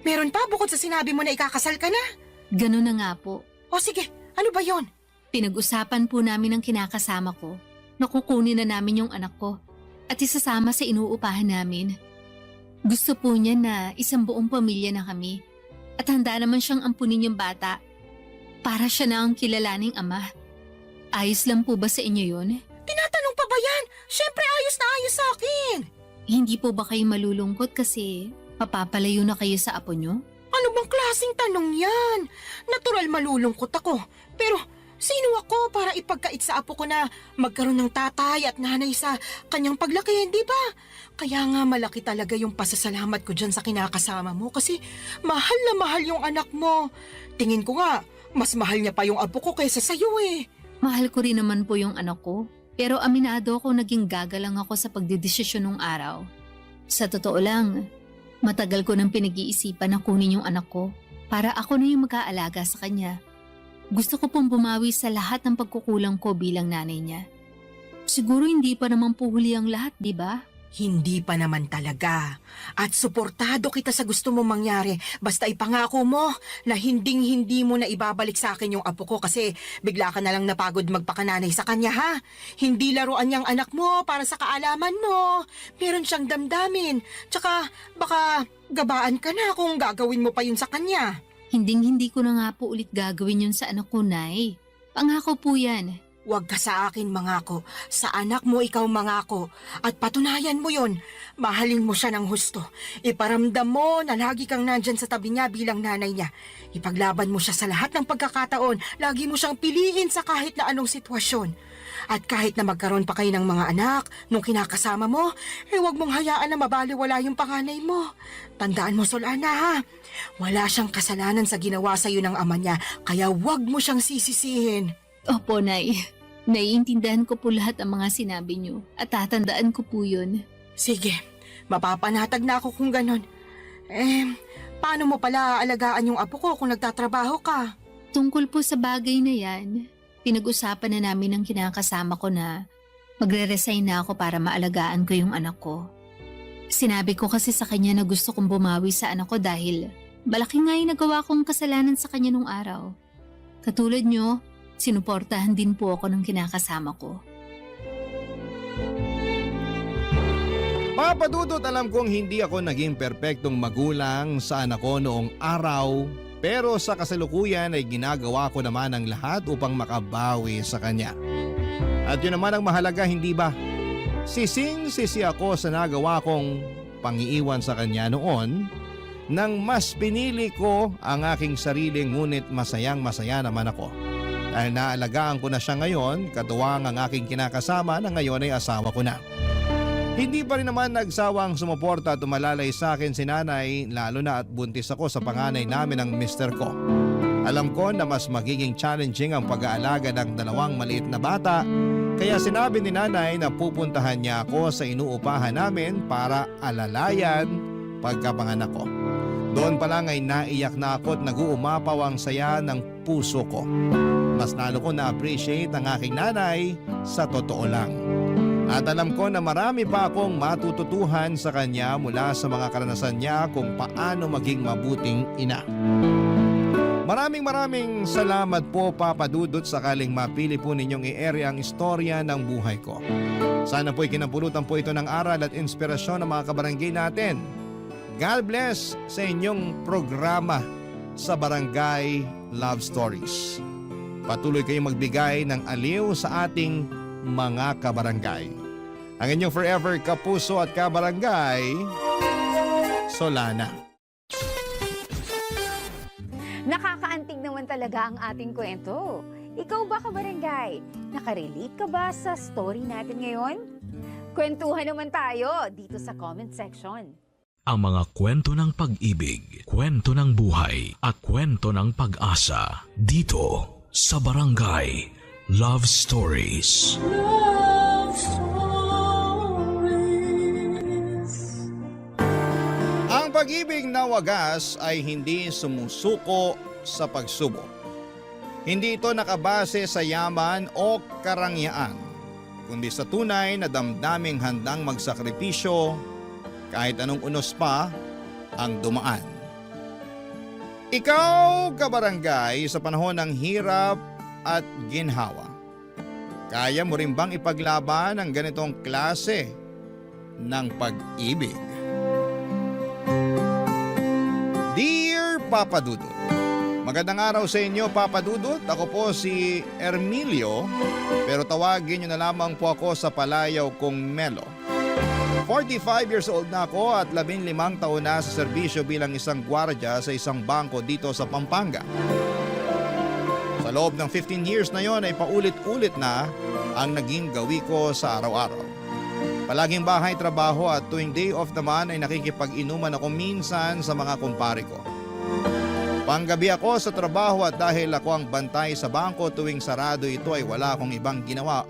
Meron pa bukod sa sinabi mo na ikakasal ka na? Ganun na nga po. O sige, ano ba yon? Pinag-usapan po namin ang kinakasama ko. Nakukunin na namin yung anak ko at isasama sa inuupahan namin. Gusto po niya na isang buong pamilya na kami at handa naman siyang ampunin yung bata para siya na ang kilalaning ama. Ayos lang po ba sa inyo yun? Tinatanong pa ba yan? Siyempre ayos na ayos sa akin. Hindi po ba kayo malulungkot kasi mapapalayo na kayo sa apo nyo? Ano bang klaseng tanong yan? Natural malulungkot ako. Pero sino ako para ipagkait sa apo ko na magkaroon ng tatay at nanay sa kanyang paglaki, di ba? Kaya nga malaki talaga yung pasasalamat ko dyan sa kinakasama mo kasi mahal na mahal yung anak mo. Tingin ko nga, mas mahal niya pa yung apo ko kaysa sa'yo Mahal ko rin naman po yung anak ko. Pero aminado ako naging gagalang ako sa pagdedesisyon nung araw. Sa totoo lang, matagal ko nang pinag-iisipan na kunin yung anak ko para ako na yung mag-aalaga sa kanya. Gusto ko pong bumawi sa lahat ng pagkukulang ko bilang nanay niya. Siguro hindi pa naman po huli ang lahat, di ba? Hindi pa naman talaga. At suportado kita sa gusto mong mangyari. Basta ipangako mo na hinding-hindi mo na ibabalik sa akin yung apo ko kasi bigla ka na lang napagod magpakananay sa kanya, ha? Hindi laruan niyang anak mo para sa kaalaman mo. Meron siyang damdamin. Tsaka baka gabaan ka na kung gagawin mo pa yun sa kanya. Hinding-hindi ko na nga po ulit gagawin yun sa anak ko, Nay. Pangako po yan. Huwag ka sa akin mangako. Sa anak mo ikaw mangako. At patunayan mo yon. Mahalin mo siya ng husto. Iparamdam mo na lagi kang nandyan sa tabi niya bilang nanay niya. Ipaglaban mo siya sa lahat ng pagkakataon. Lagi mo siyang piliin sa kahit na anong sitwasyon. At kahit na magkaroon pa kayo ng mga anak, nung kinakasama mo, huwag mong hayaan na mabaliwala yung panganay mo. Tandaan mo, Solana, ha? Wala siyang kasalanan sa ginawa sa'yo ng ama niya, kaya huwag mo siyang sisisihin. Opo, Nay. Naiintindihan ko po lahat ang mga sinabi niyo at tatandaan ko po yun. Sige, mapapanatag na ako kung ganon. Paano mo pala aalagaan yung apo ko kung nagtatrabaho ka? Tungkol po sa bagay na yan, pinag-usapan na namin ng kinakasama ko na magre-resign na ako para maalagaan ko yung anak ko. Sinabi ko kasi sa kanya na gusto kong bumawi sa anak ko dahil malaki nga yung nagawa kong kasalanan sa kanya nung araw. Katulad niyo, sinuportahan din po ako ng kinakasama ko. Papa Dudut, alam kong hindi ako naging perpektong magulang sa anak ko noong araw, pero sa kasalukuyan ay ginagawa ko naman ang lahat upang makabawi sa kanya. At yun naman ang mahalaga, hindi ba? Sising-sisi ako sa nagawa kong pangiiwan sa kanya noon nang mas pinili ko ang aking sarili, ngunit masayang-masaya naman ako. Dahil naalagaan ko na siya ngayon, katuwang ang aking kinakasama na ngayon ay asawa ko na. Hindi pa rin naman nagsawang sumuporta at tumalalay sa akin si nanay, lalo na at buntis ako sa panganay namin ng mister ko. Alam ko na mas magiging challenging ang pag-aalaga ng dalawang maliit na bata, kaya sinabi ni nanay na pupuntahan niya ako sa inuupahan namin para alalayan pagkapanganak ko. Doon pa lang ay naiyak na ako at nag-uumapaw ang saya ng puso ko. Mas lalo ko na-appreciate ang aking nanay sa totoo lang. At alam ko na marami pa akong matututuhan sa kanya mula sa mga karanasan niya kung paano maging mabuting ina. Maraming salamat po, Papa Dudut, sakaling mapili po ninyong i-ere ang istorya ng buhay ko. Sana po'y kinapulutan po ito ng aral at inspirasyon ng mga kabarangay natin. God bless sa inyong programa sa Barangay Love Stories. Patuloy kayong magbigay ng aliw sa ating mga kabarangay. Ang inyong forever kapuso at kabarangay, Solana. Nakakaantig naman talaga ang ating kwento. Ikaw ba, kabarangay? Nakarelate ka ba sa story natin ngayon? Kwentuhan naman tayo dito sa comment section. Ang mga kwento ng pag-ibig, kwento ng buhay at kwento ng pag-asa dito sa Barangay Love Stories. Love Stories. Ang pag-ibig na wagas ay hindi sumusuko sa pagsubok. Hindi ito nakabase sa yaman o karangyaan, kundi sa tunay na damdaming handang magsakripisyo kahit anong unos pa ang dumaan. Ikaw, kabarangay, sa panahon ng hirap at ginhawa, kaya mo rin bang ipaglaban ang ganitong klase ng pag-ibig? Dear Papa Dudut, magandang araw sa inyo, Papa Dudut. Ako po si Ermilio, pero tawagin niyo na lamang po ako sa palayaw kong Melo. 45 years old na ako at 15 taon na sa serbisyo bilang isang gwardiya sa isang bangko dito sa Pampanga. Sa loob ng 15 years na yon ay paulit-ulit na ang naging gawi ko sa araw-araw. Palaging bahay trabaho at tuwing day off naman ay nakikipag-inuman ako minsan sa mga kumpare ko. Panggabi ako sa trabaho at dahil ako ang bantay sa bangko tuwing sarado ito ay wala akong ibang ginawa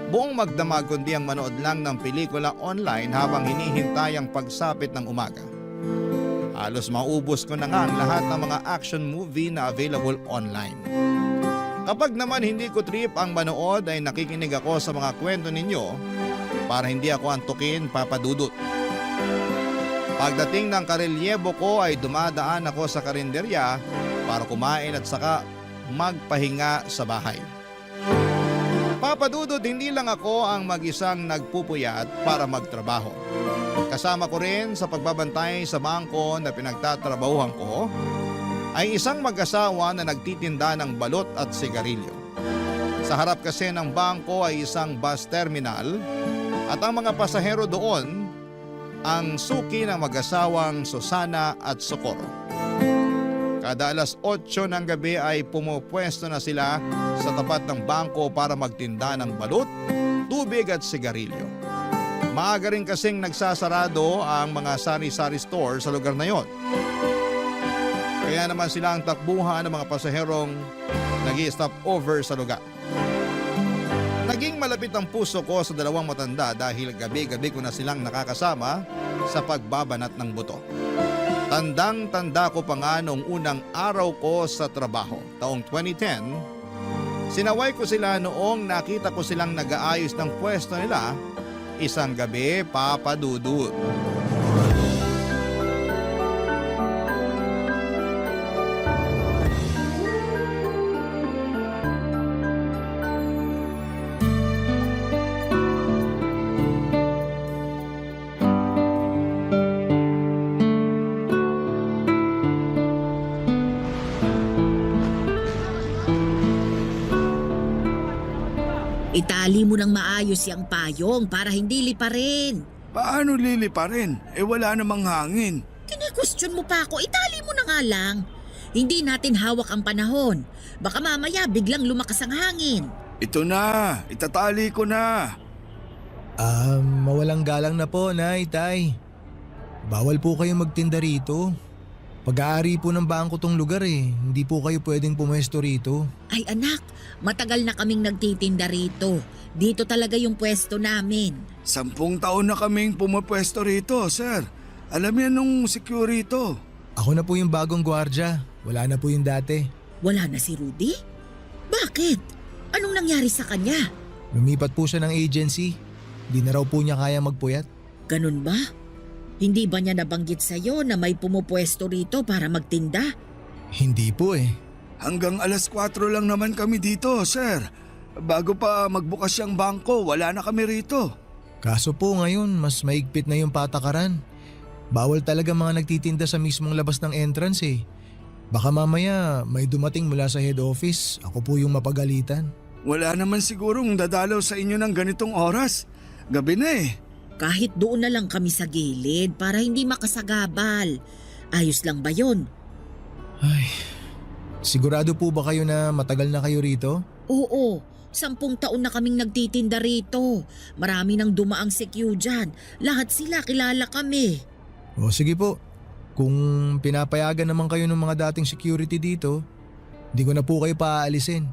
buong magdamag kundi ang manood lang ng pelikula online habang hinihintay ang pagsapit ng umaga. Halos maubos ko na nga ang lahat ng mga action movie na available online. Kapag naman hindi ko trip ang manood ay nakikinig ako sa mga kwento ninyo para hindi ako antukin, Papa Dudut. Pagdating ng karelyebo ko ay dumadaan ako sa karinderya para kumain at saka magpahinga sa bahay. Papa Dudut, hindi lang ako ang mag-isang nagpupuyat para magtrabaho. Kasama ko rin sa pagbabantay sa bangko na pinagtatrabahuhan ko ay isang mag-asawa na nagtitinda ng balot at sigarilyo. Sa harap kasi ng bangko ay isang bus terminal at ang mga pasahero doon ang suki ng mag-asawang Susana at Socorro. Kada alas 8 ng gabi ay pumupwesto na sila sa tapat ng bangko para magtinda ng balot, tubig at sigarilyo. Maaga rin kasing nagsasarado ang mga sari-sari store sa lugar na yon. Kaya naman sila ang takbuhan ng mga pasaherong nag-i-stop over sa lugar. Naging malapit ang puso ko sa dalawang matanda dahil gabi-gabi ko na silang nakakasama sa pagbabanat ng buto. Tandang-tanda ko pa nga noong unang araw ko sa trabaho, taong 2010, sinaway ko sila noong nakita ko silang nag-aayos ng pwesto nila isang gabi, Papa Dudut. Itali mo ng maayos yung payong para hindi liparin. Paano liliparin? Wala namang hangin. Kini-question mo pa ako, itali mo na nga lang. Hindi natin hawak ang panahon. Baka mamaya biglang lumakas ang hangin. Ito na, itatali ko na. Mawalang galang na po, Nay, Tay. Bawal po kayong magtinda rito. Pag-aari po ng bangko tong lugar eh. Hindi po kayo pwedeng pumesto rito. Ay anak, matagal na kaming nagtitinda rito. Dito talaga yung pwesto namin. 10 taon na kaming pumapwesto rito, sir. Alam yan nung security. Ako na po yung bagong gwardya. Wala na po yung dati. Wala na si Rudy? Bakit? Anong nangyari sa kanya? Lumipat po siya ng agency. Di na raw po niya kaya magpuyat. Ganun ba? Hindi ba niya nabanggit sa'yo na may pumupwesto rito para magtinda? Hindi po eh. Hanggang alas 4 lang naman kami dito, sir. Bago pa magbukas yung bangko, wala na kami rito. Kaso po ngayon, mas maigpit na yung patakaran. Bawal talaga mga nagtitinda sa mismong labas ng entrance eh. Baka mamaya may dumating mula sa head office. Ako po yung mapagalitan. Wala naman sigurong dadalaw sa inyo ng ganitong oras. Gabi na eh. Kahit doon na lang kami sa gilid para hindi makasagabal. Ayos lang ba yon? Ay, sigurado po ba kayo na matagal na kayo rito? Oo, 10 taon na kaming nagtitinda rito. Marami nang dumaang CQ dyan. Lahat sila kilala kami. O sige po, kung pinapayagan naman kayo ng mga dating security dito, hindi ko na po kayo paaalisin.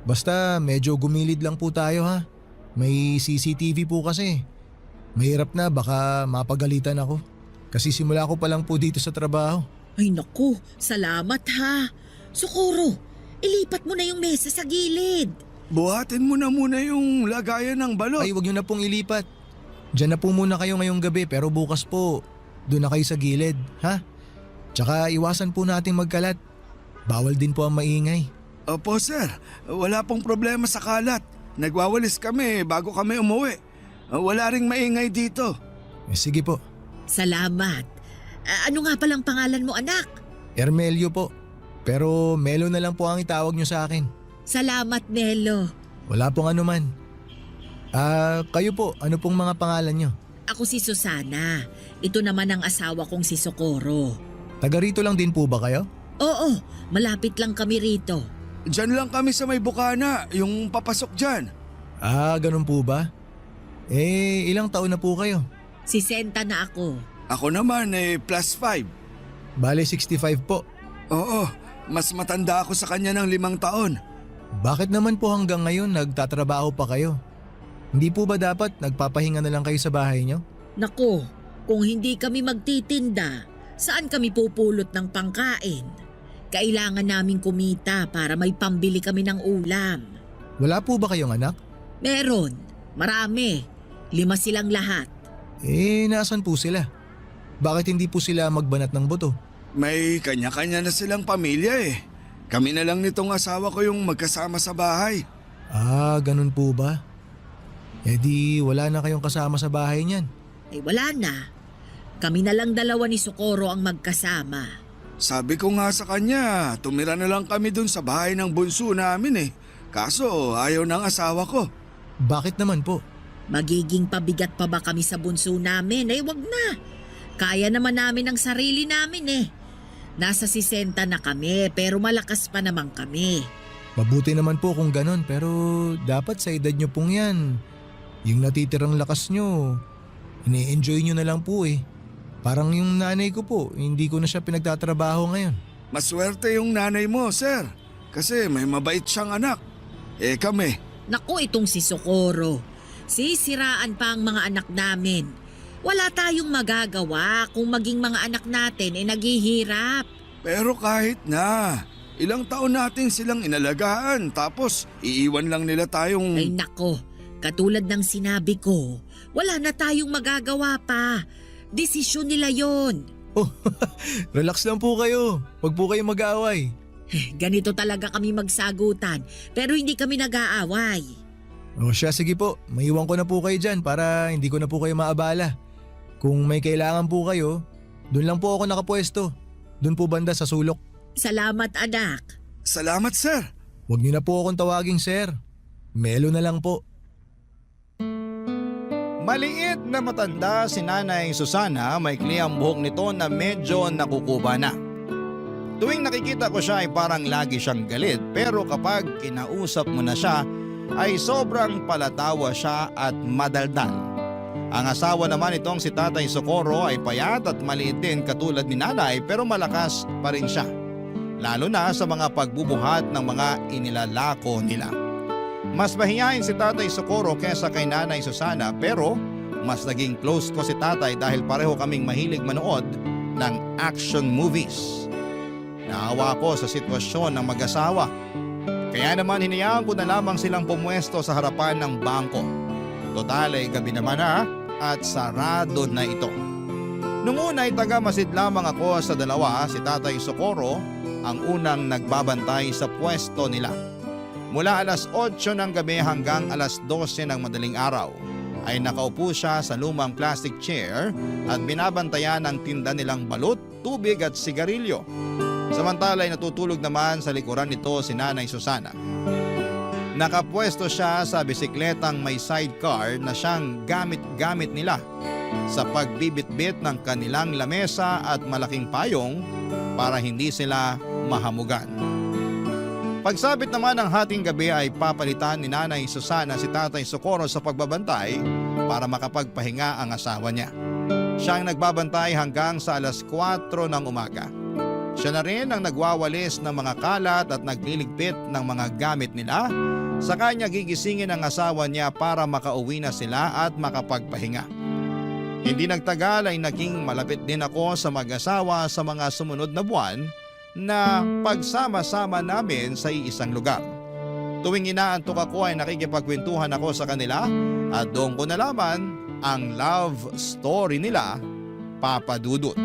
Basta medyo gumilid lang po tayo ha. May CCTV po kasi. Mahirap na, baka mapagalitan ako. Kasi simula ko pa lang po dito sa trabaho. Ay naku, salamat ha. Socorro, ilipat mo na yung mesa sa gilid. Buhatin mo na muna yung lagayan ng balot. Ay, wag nyo na pong ilipat. Diyan na po muna kayo ngayong gabi pero bukas po, doon na kayo sa gilid, ha? Tsaka iwasan po nating magkalat. Bawal din po ang maingay. Opo, sir. Wala pong problema sa kalat. Nagwawalis kami bago kami umuwi. Wala ring maingay dito. Sige po. Salamat. Ano nga palang pangalan mo anak? Ermelio po. Pero Melo na lang po ang itawag nyo sa akin. Salamat Melo. Wala pong anuman. Kayo po, ano pong mga pangalan nyo? Ako si Susana. Ito naman ang asawa kong si Socorro. Taga rito lang din po ba kayo? Oo, malapit lang kami rito. Diyan lang kami sa may bukana, yung papasok dyan. Ganun po ba? Ilang taon na po kayo? 60 na ako. Ako naman +5. Bale 65 po. Oo, mas matanda ako sa kanya ng 5 taon. Bakit naman po hanggang ngayon nagtatrabaho pa kayo? Hindi po ba dapat nagpapahinga na lang kayo sa bahay nyo? Naku, kung hindi kami magtitinda, saan kami pupulot ng pangkain? Kailangan namin kumita para may pambili kami ng ulam. Wala po ba kayong anak? Meron. Marami. 5 silang lahat. Nasan po sila? Bakit hindi po sila magbanat ng buto? May kanya-kanya na silang pamilya eh. Kami na lang nitong asawa ko yung magkasama sa bahay. Ganun po ba? Di wala na kayong kasama sa bahay niyan. Wala na. Kami na lang 2 ni Socorro ang magkasama. Sabi ko nga sa kanya, tumira na lang kami dun sa bahay ng bunso namin eh. Kaso ayaw ng asawa ko. Bakit naman po? Magiging pabigat pa ba kami sa bunso namin? Wag na. Kaya naman namin ang sarili namin eh. Nasa 60 na kami pero malakas pa naman kami. Mabuti naman po kung ganun pero dapat sa edad nyo pong yan. Yung natitirang lakas nyo, ini-enjoy nyo na lang po eh. Parang yung nanay ko po, hindi ko na siya pinagtatrabaho ngayon. Maswerte yung nanay mo, sir. Kasi may mabait siyang anak. Kami. Naku, itong si Socorro. Sisiraan pa ang mga anak namin. Wala tayong magagawa kung maging mga anak natin naghihirap. Pero kahit na, ilang taon natin silang inalagaan tapos iiwan lang nila tayong… Ay nako, katulad ng sinabi ko, wala na tayong magagawa pa. Desisyon nila yon. Relax lang po kayo. Huwag po kayong mag-aaway. Ganito talaga kami magsagutan pero hindi kami nag-aaway. Siya, sige po. Maiwan ko na po kayo dyan para hindi ko na po kayo maabala. Kung may kailangan po kayo, doon lang po ako nakapwesto. Doon po banda sa sulok. Salamat anak. Salamat, sir. Huwag niyo na po akong tawaging sir. Melo na lang po. Maliit na matanda si Nanay Susana, maikli ang buhok nito na medyo nakukuba na. Tuwing nakikita ko siya ay parang lagi siyang galit pero kapag kinausap mo na siya ay sobrang palatawa siya at madaldal. Ang asawa naman itong si Tatay Socorro ay payat at maliit din katulad ni Nanay pero malakas pa rin siya. Lalo na sa mga pagbubuhat ng mga inilalako nila. Mas mahihain si Tatay Socorro kesa kay Nanay Susana pero mas naging close ko si Tatay dahil pareho kaming mahilig manood ng action movies. Naawa ko sa sitwasyon ng mag-asawa. Kaya naman hinayaan ko na lamang silang pumwesto sa harapan ng bangko. Total ay gabi naman na at sarado na ito. Nung una ay taga-masid lamang ako sa dalawa, si Tatay Socorro ang unang nagbabantay sa pwesto nila. Mula alas 8 ng gabi hanggang alas 12 ng madaling araw ay nakaupo siya sa lumang plastic chair at binabantayan ang tinda nilang balut, tubig at sigarilyo. Samantala ay natutulog naman sa likuran nito si Nanay Susana. Nakapwesto siya sa bisikletang may sidecar na siyang gamit-gamit nila sa pagbibitbit ng kanilang lamesa at malaking payong para hindi sila mahamugan. Pagsabit naman ng hating gabi ay papalitan ni Nanay Susana si Tatay Socorro sa pagbabantay para makapagpahinga ang asawa niya. Siya ang nagbabantay hanggang sa alas 4 ng umaga. Siya na rin ang nagwawalis ng mga kalat at nagliligpit ng mga gamit nila. Sa kanya gigisingin ang asawa niya para makauwi na sila at makapagpahinga. Hindi nagtagal ay naging malapit din ako sa mag-asawa sa mga sumunod na buwan na pagsama-sama namin sa iisang lugar. Tuwing inaantok ako ay nakikipagkwentuhan ako sa kanila at doon ko nalaman ang love story nila, Papa Dudut.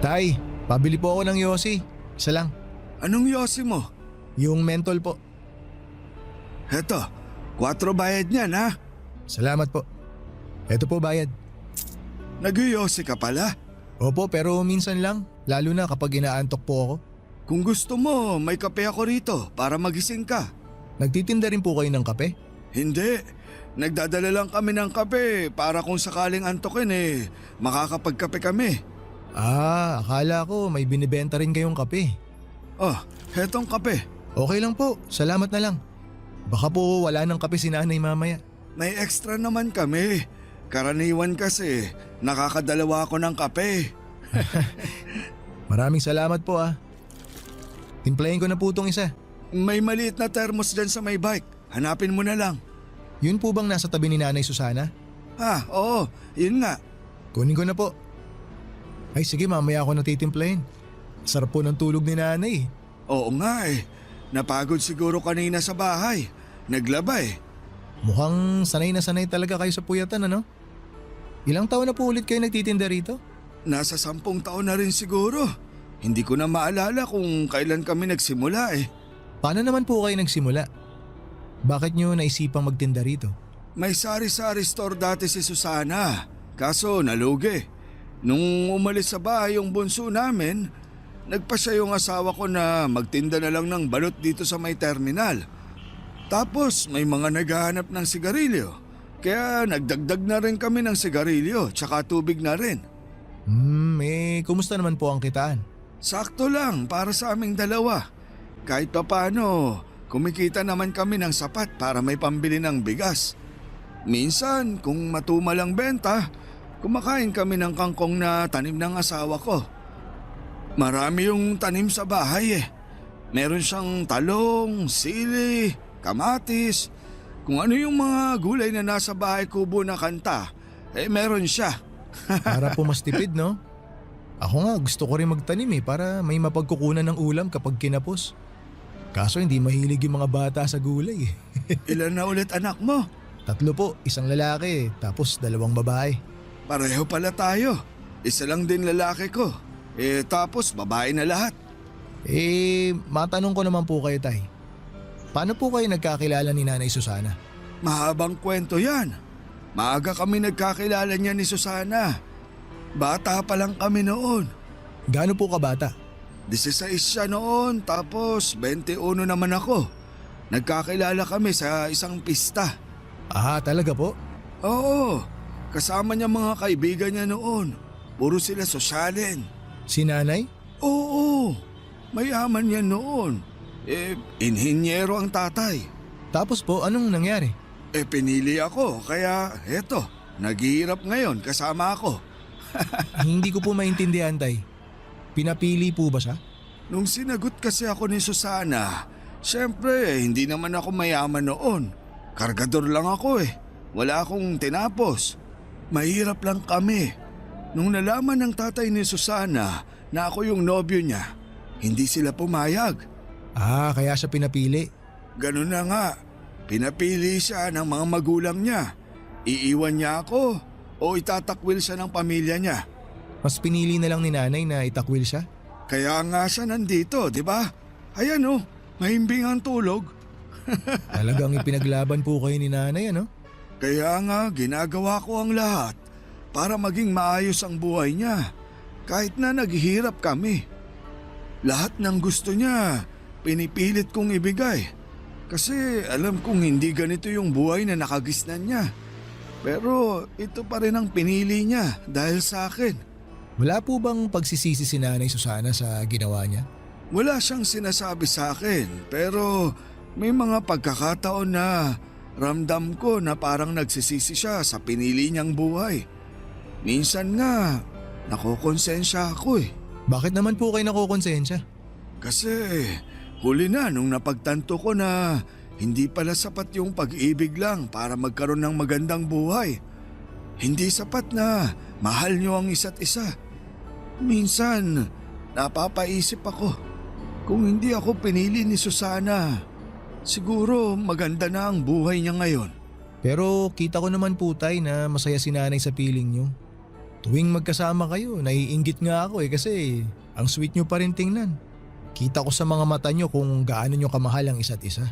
Tay, pabili po ako ng yosi. Isa lang. Anong yosi mo? Yung mentol po. Heto, 4 bayad niyan ha. Salamat po. Eto po bayad. Nag-yosi ka pala? Opo, pero minsan lang. Lalo na kapag inaantok po ako. Kung gusto mo, may kape ako rito para magising ka. Nagtitinda rin po kayo ng kape? Hindi. Nagdadala lang kami ng kape para kung sakaling antokin makakapagkape kami. Akala ko may binibenta rin kayong kape. Oh, hetong kape. Okay lang po, salamat na lang. Baka po wala ng kape si Nanay mamaya. May extra naman kami. Karaniwan kasi, nakakadalawa ako ng kape. Maraming salamat po . Timplahin ko na po itong isa. May maliit na thermos dyan sa may bike. Hanapin mo na lang. Yun po bang nasa tabi ni Nanay Susana? Oo, yun nga. Kunin ko na po. Ay sige, mamaya ako natitimplahin. Sarap po ng tulog ni Nanay. Oo nga eh. Napagod siguro kanina sa bahay. Naglaba eh. Mukhang sanay na sanay talaga kayo sa puyatan, ano? Ilang taon na po ulit kayo nagtitinda rito? Nasa 10 taon na rin siguro. Hindi ko na maalala kung kailan kami nagsimula eh. Paano naman po kayo nagsimula? Bakit nyo naisipang magtinda rito? May sari-sari store dati si Susana. Kaso nalugi. Nung umalis sa bahay yung bunso namin, nagpasya yung asawa ko na magtinda na lang ng balot dito sa may terminal. Tapos may mga naghahanap ng sigarilyo. Kaya nagdagdag na rin kami ng sigarilyo tsaka tubig na rin. Kumusta naman po ang kitaan? Sakto lang para sa aming dalawa. Kahit papaano, kumikita naman kami ng sapat para may pambili ng bigas. Minsan, kung matumal ang benta, kumakain kami ng kangkong na tanim ng asawa ko. Marami yung tanim sa bahay eh. Meron siyang talong, sili, kamatis. Kung ano yung mga gulay na nasa bahay kubo na kanta, meron siya. Para po mas tipid, no? Ako nga gusto ko rin magtanim para may mapagkukunan ng ulam kapag kinapos. Kaso hindi mahilig yung mga bata sa gulay. Ilan na ulit anak mo? 3 po, isang lalaki tapos 2 babae. Pareho pala tayo. Isa lang din lalaki ko. Tapos babae na lahat. Matanong ko naman po kayo, Tay. Paano po kayo nagkakilala ni Nanay Susana? Mahabang kwento yan. Maaga kami nagkakilala niya ni Susana. Bata pa lang kami noon. Gaano po kabata? 16 siya noon, tapos 21 naman ako. Nagkakilala kami sa isang pista. Talaga po? Oo, kasama niya mga kaibigan niya noon. Puro sila sosyalin. Si Nanay? Oo, mayaman yan noon. Inhinyero ang tatay. Tapos po, anong nangyari? Pinili ako, kaya eto, naghihirap ngayon kasama ako. Hindi ko po maintindihan, Tay. Pinapili po ba siya? Nung sinagot kasi ako ni Susana, syempre hindi naman ako mayaman noon. Kargador lang ako eh. Wala akong tinapos. Mahirap lang kami. Nung nalaman ng tatay ni Susana na ako yung nobyo niya, hindi sila pumayag. Kaya siya pinapili. Ganun na nga. Pinapili siya ng mga magulang niya. Iiwan niya ako o itatakwil siya ng pamilya niya. Mas pinili na lang ni Nanay na itakwil siya? Kaya nga siya nandito, di ba? Ayan oh, mahimbing ang tulog. Talagang ipinaglaban po kayo ni Nanay, ano? Kaya nga ginagawa ko ang lahat para maging maayos ang buhay niya. Kahit na naghihirap kami. Lahat ng gusto niya, pinipilit kong ibigay. Kasi alam kong hindi ganito yung buhay na nakagisnan niya. Pero ito pa rin ang pinili niya dahil sa akin. Wala po bang pagsisisi si Nanay Susana sa ginawa niya? Wala siyang sinasabi sa akin, pero may mga pagkakataon na ramdam ko na parang nagsisisi siya sa pinili niyang buhay. Minsan nga, nakokonsensya ako eh. Bakit naman po kayo nakokonsensya? Kasi huli na nung napagtanto ko na hindi pala sapat yung pag-ibig lang para magkaroon ng magandang buhay. Hindi sapat na mahal niyo ang isa't isa. Minsan, napapaisip ako, kung hindi ako pinili ni Susana, siguro maganda na ang buhay niya ngayon. Pero kita ko naman po, Tay, na masaya si Nanay sa piling niyo. Tuwing magkasama kayo, naiinggit nga ako kasi ang sweet niyo pa rin tingnan. Kita ko sa mga mata niyo kung gaano niyo kamahal ang isa't isa.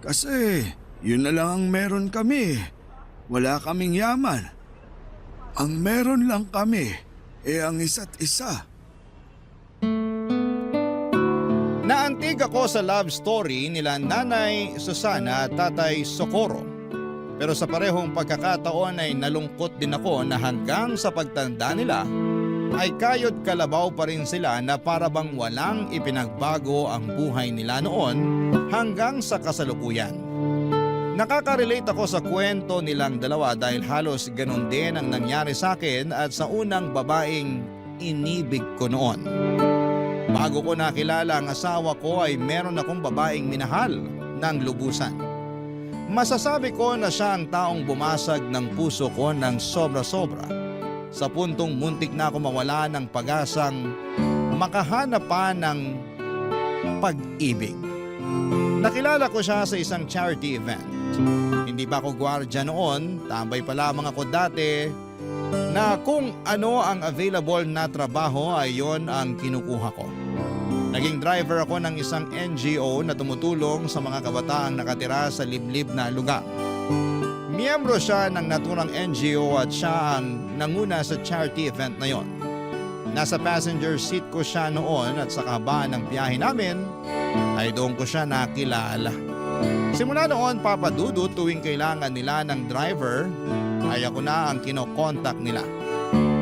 Kasi yun na lang ang meron kami. Wala kaming yaman. Ang meron lang kami ang isa't isa. Naantig ako sa love story nila Nanay Susana at Tatay Socorro. Pero sa parehong pagkakataon ay nalungkot din ako na hanggang sa pagtanda nila ay kayod kalabaw pa rin sila na para bang walang ipinagbago ang buhay nila noon hanggang sa kasalukuyan. Nakaka-relate ako sa kwento nilang dalawa dahil halos ganun din ang nangyari sa akin at sa unang babaeng inibig ko noon. Bago ko nakilala ang asawa ko ay meron akong babaeng minahal ng lubusan. Masasabi ko na siya ang taong bumasag ng puso ko ng sobra-sobra sa puntong muntik na ako mawala ng pag-asang makahanap pa ng pag-ibig. Nakilala ko siya sa isang charity event. Hindi pa ako gwardiya noon, tambay pa lamang ako dati na kung ano ang available na trabaho ay yon ang kinukuha ko. Naging driver ako ng isang NGO na tumutulong sa mga kabataang nakatira sa liblib na lugar. Miyembro siya ng naturang NGO at siya ang nanguna sa charity event na yon. Nasa passenger seat ko siya noon at sa kahabaan ng biyahe namin ay doon ko siya nakilala. Simula noon, Papa Dudut, tuwing kailangan nila ng driver ay ako na ang kinokontak nila.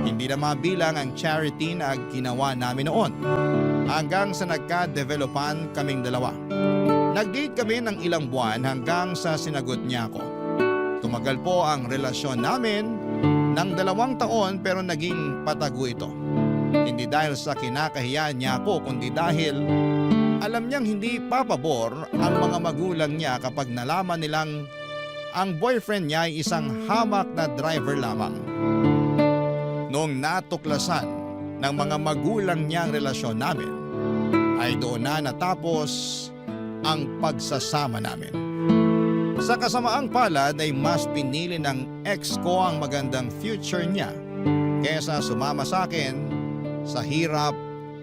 Hindi na mabilang ang charity na ginawa namin noon. Hanggang sa nagka-developan kaming dalawa. Nag-date kami ng ilang buwan hanggang sa sinagot niya ako. Tumagal po ang relasyon namin ng 2 taon pero naging patago ito. Hindi dahil sa kinakahiyaan niya ako kundi dahil alam niyang hindi papabor ang mga magulang niya kapag nalaman nilang ang boyfriend niya ay isang hamak na driver lamang. Noong natuklasan ng mga magulang niya ang relasyon namin, ay doon na natapos ang pagsasama namin. Sa kasamaang palad ay mas pinili ng ex ko ang magandang future niya kesa sumama sa akin sa hirap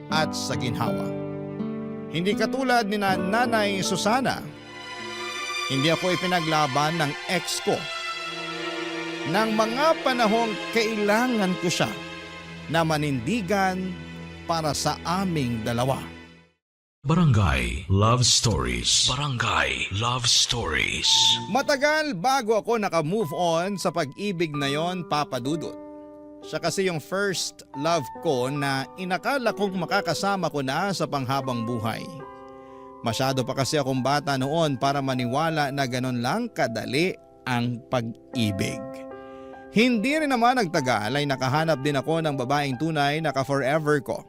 at sa ginhawa. Hindi katulad ni Nanay Susana, hindi ako ipinaglaban ng ex ko. Nang mga panahong kailangan ko siya na manindigan para sa aming dalawa. Barangay Love Stories. Barangay Love Stories. Matagal bago ako naka-move on sa pag-ibig na yon, Papa Dudut. Siya kasi yung first love ko na inakala kong makakasama ko na sa panghabang buhay. Masyado pa kasi akong bata noon para maniwala na ganon lang kadali ang pag-ibig. Hindi rin naman nagtagal ay nakahanap din ako ng babaeng tunay na ka-forever ko.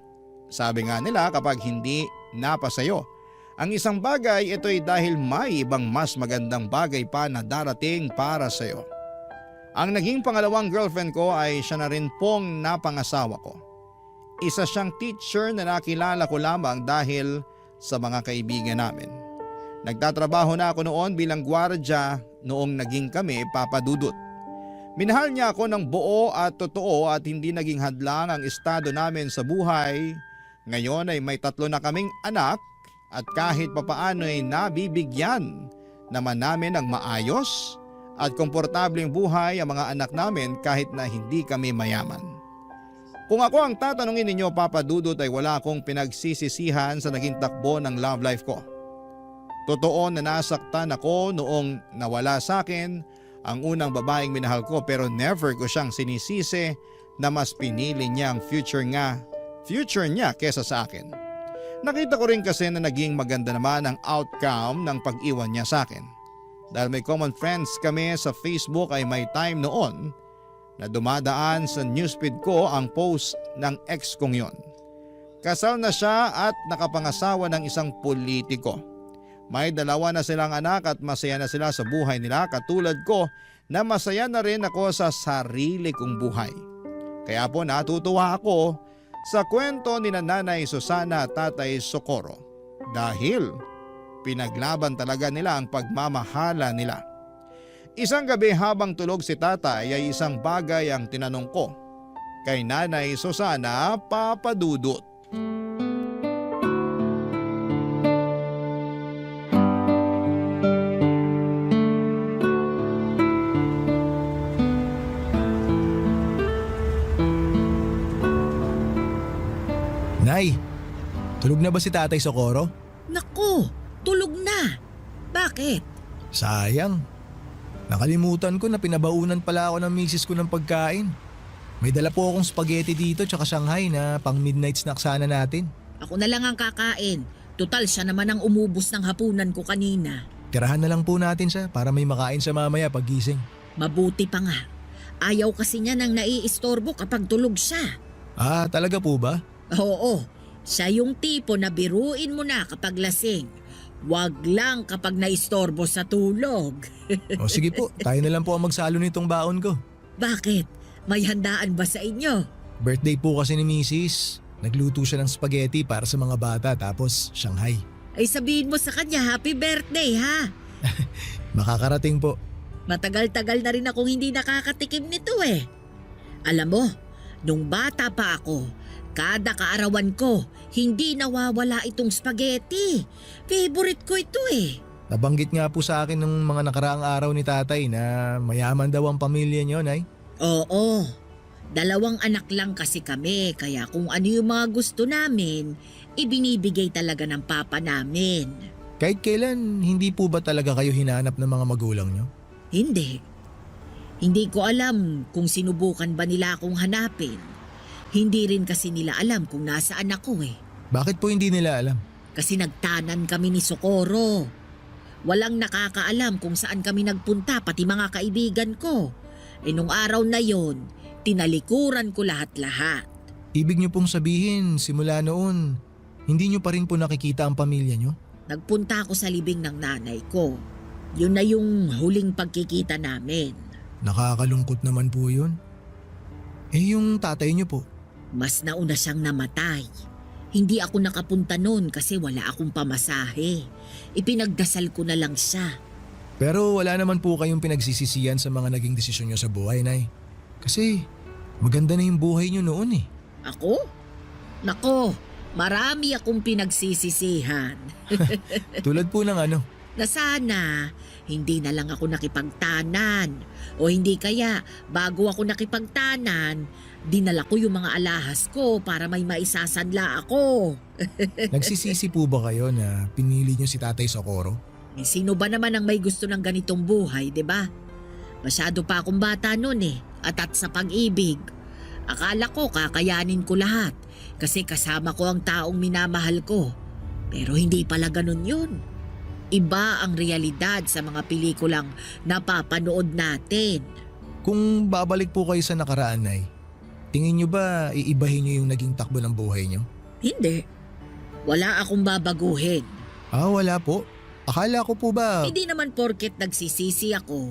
Sabi nga nila kapag hindi napasayo ang isang bagay, ito'y dahil may ibang mas magandang bagay pa na darating para sayo. Ang naging pangalawang girlfriend ko ay siya na rin pong napangasawa ko. Isa siyang teacher na nakilala ko lamang dahil sa mga kaibigan namin. Nagtatrabaho na ako noon bilang gwardiya noong naging kami, Papa Dudut. Minahal niya ako ng buo at totoo at hindi naging hadlang ang estado namin sa buhay. Ngayon ay may 3 na kaming anak at kahit papaano ay nabibigyan naman namin ng maayos at komportableng buhay ang mga anak namin kahit na hindi kami mayaman. Kung ako ang tatanungin ninyo, Papa Dudut, ay wala akong pinagsisisihan sa naging takbo ng love life ko. Totoo na nasaktan ako noong nawala sa akin ang unang babaeng minahal ko pero never ko siyang sinisisi na mas pinili niya ang future niya kesa sa akin. Nakita ko rin kasi na naging maganda naman ang outcome ng pag-iwan niya sa akin. Dahil may common friends kami sa Facebook ay may time noon na dumadaan sa newsfeed ko ang post ng ex kong yon. Kasal na siya at nakapangasawa ng isang politiko. May 2 na silang anak at masaya na sila sa buhay nila katulad ko na masaya na rin ako sa sarili kong buhay. Kaya po natutuwa ako sa kwento ni Nanay Susana at Tatay Socorro dahil pinaglaban talaga nila ang pagmamahala nila. Isang gabi habang tulog si Tatay ay isang bagay ang tinanong ko kay Nanay Susana, Papa Dudut. Nay, tulog na ba si Tatay Socorro? Naku, tulog na. Bakit? Sayang. Nakalimutan ko na pinabaunan pala ako ng misis ko ng pagkain. May dala po akong spaghetti dito tsaka Shanghai na pang midnight snack sana natin. Ako na lang ang kakain. Tutal siya naman ang umubos ng hapunan ko kanina. Tirahan na lang po natin siya para may makain sa mamaya pagising. Mabuti pa nga. Ayaw kasi niya nang naiistorbo kapag tulog siya. Ah, talaga po ba? Oo, Siya yung tipo na biruin mo na kapag lasing. Wag lang kapag naistorbo sa tulog. O sige po, tayo na lang po ang magsalo nitong baon ko. Bakit? May handaan ba sa inyo? Birthday po kasi ni Mrs. Nagluto siya ng spaghetti para sa mga bata tapos Shanghai. Ay sabihin mo sa kanya happy birthday ha. Makakarating po. Matagal-tagal na rin akong hindi nakakatikim nito eh. Alam mo, nung bata pa ako, kada kaarawan ko, hindi nawawala itong spaghetti. Favorite ko ito eh. Nabanggit nga po sa akin ng mga nakaraang araw ni tatay na mayaman daw ang pamilya niyo, Nay. Oo, 2 anak lang kasi kami kaya kung ano yung mga gusto namin, ibinibigay talaga ng papa namin. Kahit kailan, hindi po ba talaga kayo hinanap ng mga magulang niyo? Hindi. Hindi ko alam kung sinubukan ba nila akong hanapin. Hindi rin kasi nila alam kung nasaan ako eh. Bakit po hindi nila alam? Kasi nagtanan kami ni Socorro. Walang nakakaalam kung saan kami nagpunta pati mga kaibigan ko. Eh nung araw na yon, tinalikuran ko lahat-lahat. Ibig niyo pong sabihin, simula noon, hindi niyo pa rin po nakikita ang pamilya niyo? Nagpunta ako sa libing ng nanay ko. Yun na yung huling pagkikita namin. Nakakalungkot naman po yun. Eh yung tatay niyo po? Mas nauna siyang namatay. Hindi ako nakapunta noon kasi wala akong pamasahe. Ipinagdasal ko na lang siya. Pero wala naman po kayong pinagsisisihan sa mga naging desisyon niyo sa buhay, Nay. Kasi maganda na yung buhay niyo noon eh. Ako? Nako, marami akong pinagsisisihan. Tulad po ng ano? Na sana hindi na lang ako nakipagtanan. O hindi kaya bago ako nakipagtanan, dinala ko yung mga alahas ko para may maisasanla ako. Nagsisisi po ba kayo na pinili niyo si Tatay Socorro? Eh, sino ba naman ang may gusto ng ganitong buhay, 'di ba? Masyado pa akong bata noon eh, at sa pag-ibig. Akala ko kakayanin ko lahat kasi kasama ko ang taong minamahal ko. Pero hindi pala ganun yun. Iba ang realidad sa mga pelikulang napapanood natin. Kung babalik po kayo sa nakaraan, Nay, tingin niyo ba iibahin niyo yung naging takbo ng buhay niyo? Hindi. Wala akong babaguhin. Wala po. Akala ko po ba... Hindi naman porket nagsisisi ako.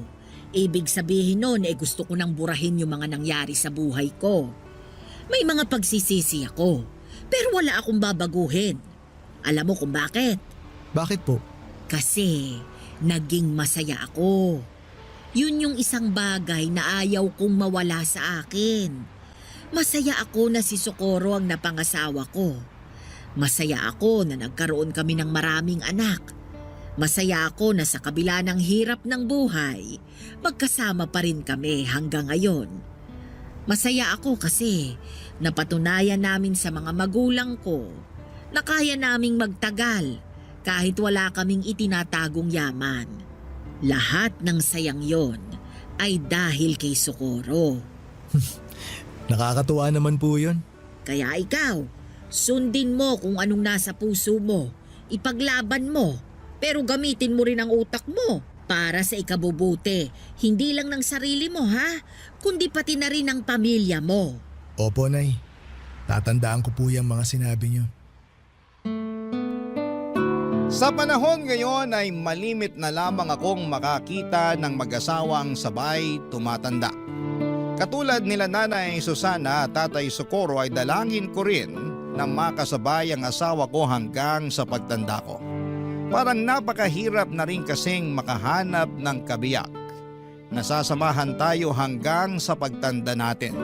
Ibig sabihin nun gusto ko nang burahin yung mga nangyari sa buhay ko. May mga pagsisisi ako, pero wala akong babaguhin. Alam mo kung bakit? Bakit po? Kasi naging masaya ako. Yun yung isang bagay na ayaw kong mawala sa akin. Masaya ako na si Socorro ang napangasawa ko. Masaya ako na nagkaroon kami ng maraming anak. Masaya ako na sa kabila ng hirap ng buhay, magkasama pa rin kami hanggang ngayon. Masaya ako kasi napatunayan namin sa mga magulang ko na kaya naming magtagal kahit wala kaming itinatagong yaman. Lahat ng sayang yon ay dahil kay Socorro. Nakakatuwa naman po yun. Kaya ikaw, sundin mo kung anong nasa puso mo. Ipaglaban mo, pero gamitin mo rin ang utak mo para sa ikabubuti. Hindi lang ng sarili mo ha, kundi pati na rin ng pamilya mo. Opo, Nay. Tatandaan ko po yung mga sinabi niyo. Sa panahon ngayon ay malimit na lamang akong makakita ng mag-asawang sabay tumatanda. Katulad nila Nanay Susana at Tatay Socorro ay dalangin ko rin na makasabay ang asawa ko hanggang sa pagtanda ko. Parang napakahirap na rin kasing makahanap ng kabiyak. Nasasamahan tayo hanggang sa pagtanda natin.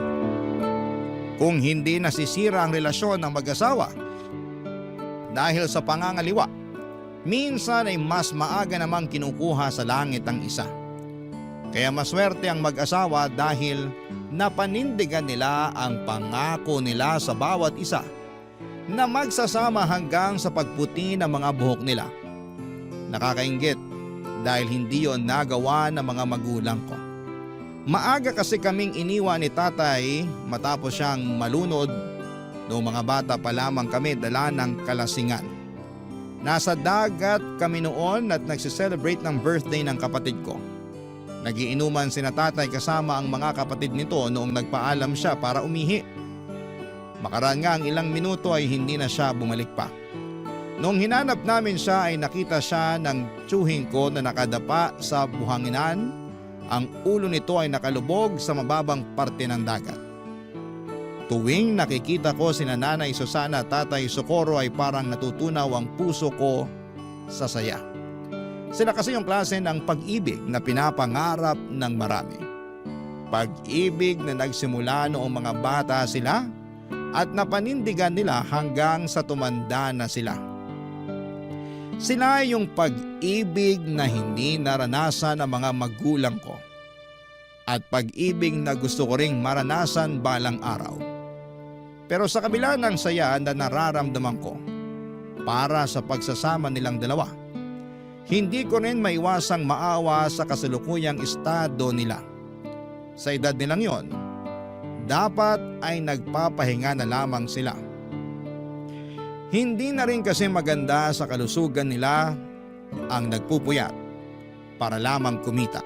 Kung hindi nasisira ang relasyon ng mag-asawa dahil sa pangangaliwa, minsan ay mas maaga namang kinukuha sa langit ang isa. Kaya maswerte ang mag-asawa dahil napanindigan nila ang pangako nila sa bawat isa na magsasama hanggang sa pagputi ng mga buhok nila. Nakakainggit dahil hindi yon nagawa ng mga magulang ko. Maaga kasi kaming iniwan ni tatay matapos siyang malunod. Noong mga bata pa lamang kami dala ng kalasingan. Nasa dagat kami noon at nagsiselebrate ng birthday ng kapatid ko. Nagiinuman sina tatay kasama ang mga kapatid nito noong nagpaalam siya para umihi. Makaraan nga ang ilang minuto ay hindi na siya bumalik pa. Nung hinanap namin siya ay nakita siya ng tiyuhin ko na nakadapa sa buhanginan. Ang ulo nito ay nakalubog sa mababang parte ng dagat. Tuwing nakikita ko sina Nanay Susana at Tatay Socorro ay parang natutunaw ang puso ko sa saya. Sila kasi yung klase ng pag-ibig na pinapangarap ng marami. Pag-ibig na nagsimula noong mga bata sila at napanindigan nila hanggang sa tumanda na sila. Sila yung pag-ibig na hindi naranasan ng mga magulang ko at pag-ibig na gusto ko ring maranasan balang araw. Pero sa kabila ng saya na nararamdaman ko para sa pagsasama nilang dalawa, hindi ko rin maiwasang maawa sa kasalukuyang estado nila. Sa edad nilang yon, dapat ay nagpapahinga na lamang sila. Hindi na rin kasi maganda sa kalusugan nila ang nagpupuyat para lamang kumita.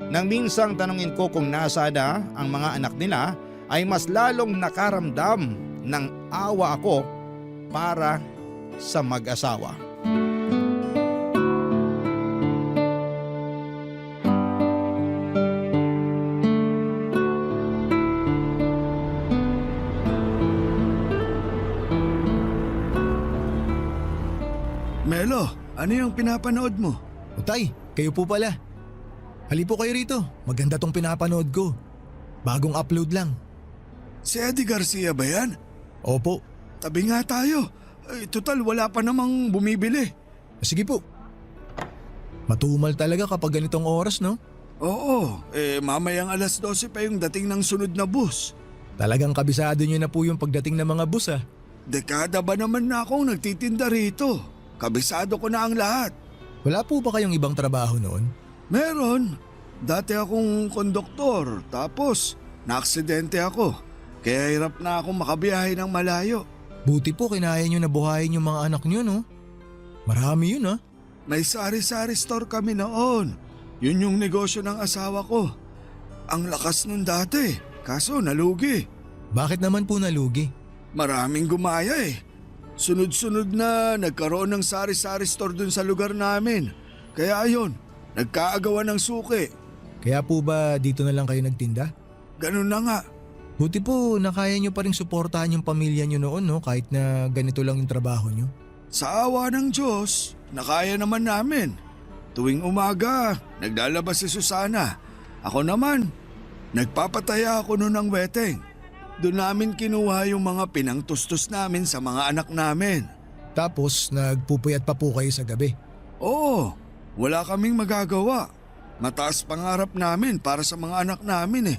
Nang minsang tanungin ko kung nasaan na ang mga anak nila ay mas lalong nakaramdam ng awa ako para sa mag-asawa. Melo, ano yung pinapanood mo? O tay, kayo po pala. Hali po kayo rito, maganda tong pinapanood ko. Bagong upload lang. Si Eddie Garcia ba yan? Opo. Tabi nga tayo. Ay, total wala pa namang bumibili. Sige po. Matumal talaga kapag ganitong oras, no? Oo, mamayang alas 12 pa yung dating ng sunod na bus. Talagang kabisado nyo na po yung pagdating ng mga bus, ah. Dekada ba naman na akong nagtitinda rito? Kabisado ko na ang lahat. Wala po ba kayong ibang trabaho noon? Meron. Dati akong konduktor, tapos naaksidente ako. Kaya hirap na akong makabiyahe ng malayo. Buti po kinaya nyo na buhayin yung mga anak nyo, no? Marami yun, ah. May sari-sari store kami noon. Yun yung negosyo ng asawa ko. Ang lakas nun dati, kaso nalugi. Bakit naman po nalugi? Maraming gumaya eh. Sunod-sunod na nagkaroon ng sari-sari store dun sa lugar namin. Kaya ayun, nagkaagawan ng suki. Kaya po ba dito na lang kayo nagtinda? Ganun na nga. Buti po nakaya nyo pa rin suportahan yung pamilya nyo noon, no? Kahit na ganito lang yung trabaho nyo. Sa awa ng Diyos, nakaya naman namin. Tuwing umaga, naglalabas si Susana. Ako naman, nagpapataya ako noon ng weteng. Doon namin kinuha yung mga pinangtustos namin sa mga anak namin. Tapos nagpupuyat pa po kayo sa gabi. Oo, wala kaming magagawa. Mataas pangarap namin para sa mga anak namin eh.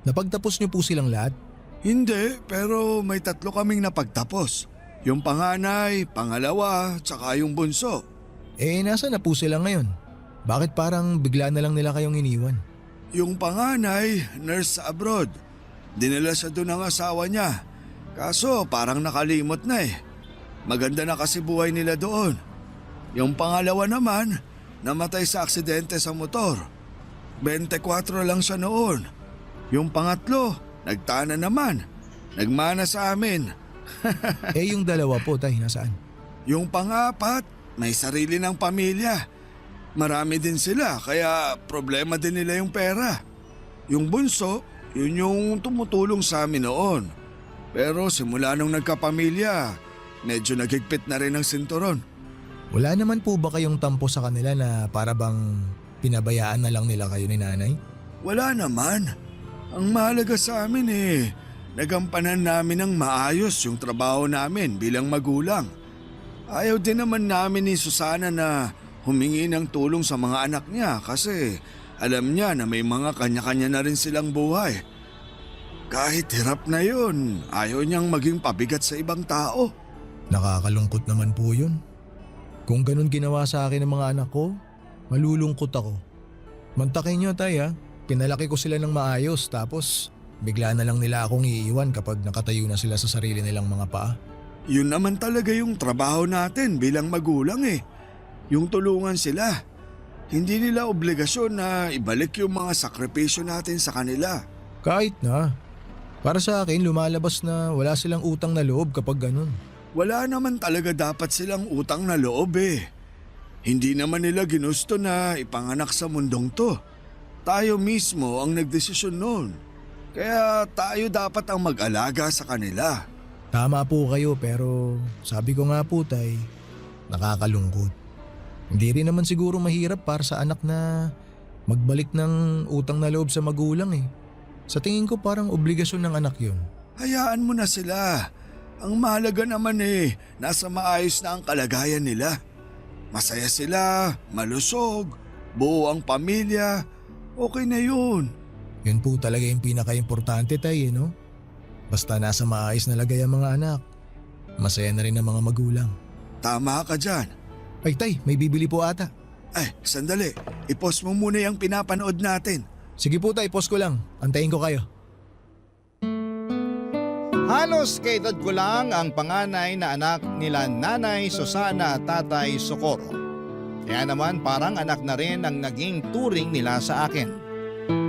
Napagtapos nyo po silang lahat? Hindi, pero may 3 kaming napagtapos. Yung panganay, pangalawa, tsaka yung bunso. Nasa na po sila ngayon? Bakit parang bigla na lang nila kayong iniwan? Yung panganay, nurse sa abroad. Dinala siya doon ng asawa niya. Kaso parang nakalimot na eh. Maganda na kasi buhay nila doon. Yung pangalawa naman, namatay sa aksidente sa motor. 24 lang siya noon. Yung pangatlo, nagtana naman. Nagmana sa amin. Yung dalawa po, tay, nasaan? Yung pangapat, may sarili ng pamilya. Marami din sila, kaya problema din nila yung pera. Yung bunso, yun yung tumutulong sa amin noon. Pero simula nung nagkapamilya, medyo nagigpit na rin ang sinturon. Wala naman po ba kayong tampo sa kanila na para bang pinabayaan na lang nila kayo ni nanay? Wala naman. Ang mahalaga sa amin nagampanan namin ng maayos yung trabaho namin bilang magulang. Ayaw din naman namin ni Susana na humingi ng tulong sa mga anak niya kasi alam niya na may mga kanya-kanya na rin silang buhay. Kahit hirap na yun, ayaw niyang maging pabigat sa ibang tao. Nakakalungkot naman po yun. Kung ganun ginawa sa akin ng mga anak ko, malulungkot ako. Mantakin niyo, tay, ha? Pinalaki ko sila ng maayos tapos bigla na lang nila akong iiwan kapag nakatayo na sila sa sarili nilang mga paa. Yun naman talaga yung trabaho natin bilang magulang eh. Yung tulungan sila. Hindi nila obligasyon na ibalik yung mga sakripisyo natin sa kanila. Kahit na. Para sa akin, lumalabas na wala silang utang na loob kapag ganun. Wala naman talaga dapat silang utang na loob eh. Hindi naman nila ginusto na ipanganak sa mundong to. Tayo mismo ang nagdesisyon noon. Kaya tayo dapat ang mag-alaga sa kanila. Tama po kayo pero sabi ko nga po tay, nakakalungkot. Hindi rin naman siguro mahirap para sa anak na magbalik ng utang na loob sa magulang eh. Sa tingin ko parang obligasyon ng anak yun. Hayaan mo na sila. Ang mahalaga naman eh, nasa maayos na ang kalagayan nila. Masaya sila, malusog, buo ang pamilya, okay na yun. Yun po talaga yung pinaka-importante tay no? Basta nasa maayos na lagay ang mga anak. Masaya na rin ang mga magulang. Tama ka dyan. Ay tay, may bibili po ata. Ay, sandali. I-post mo muna yung pinapanood natin. Sige po tay, post ko lang. Antayin ko kayo. Halos kaedad ko lang ang panganay na anak nila Nanay Susana at Tatay Socorro. Kaya naman parang anak na rin ang naging turing nila sa akin.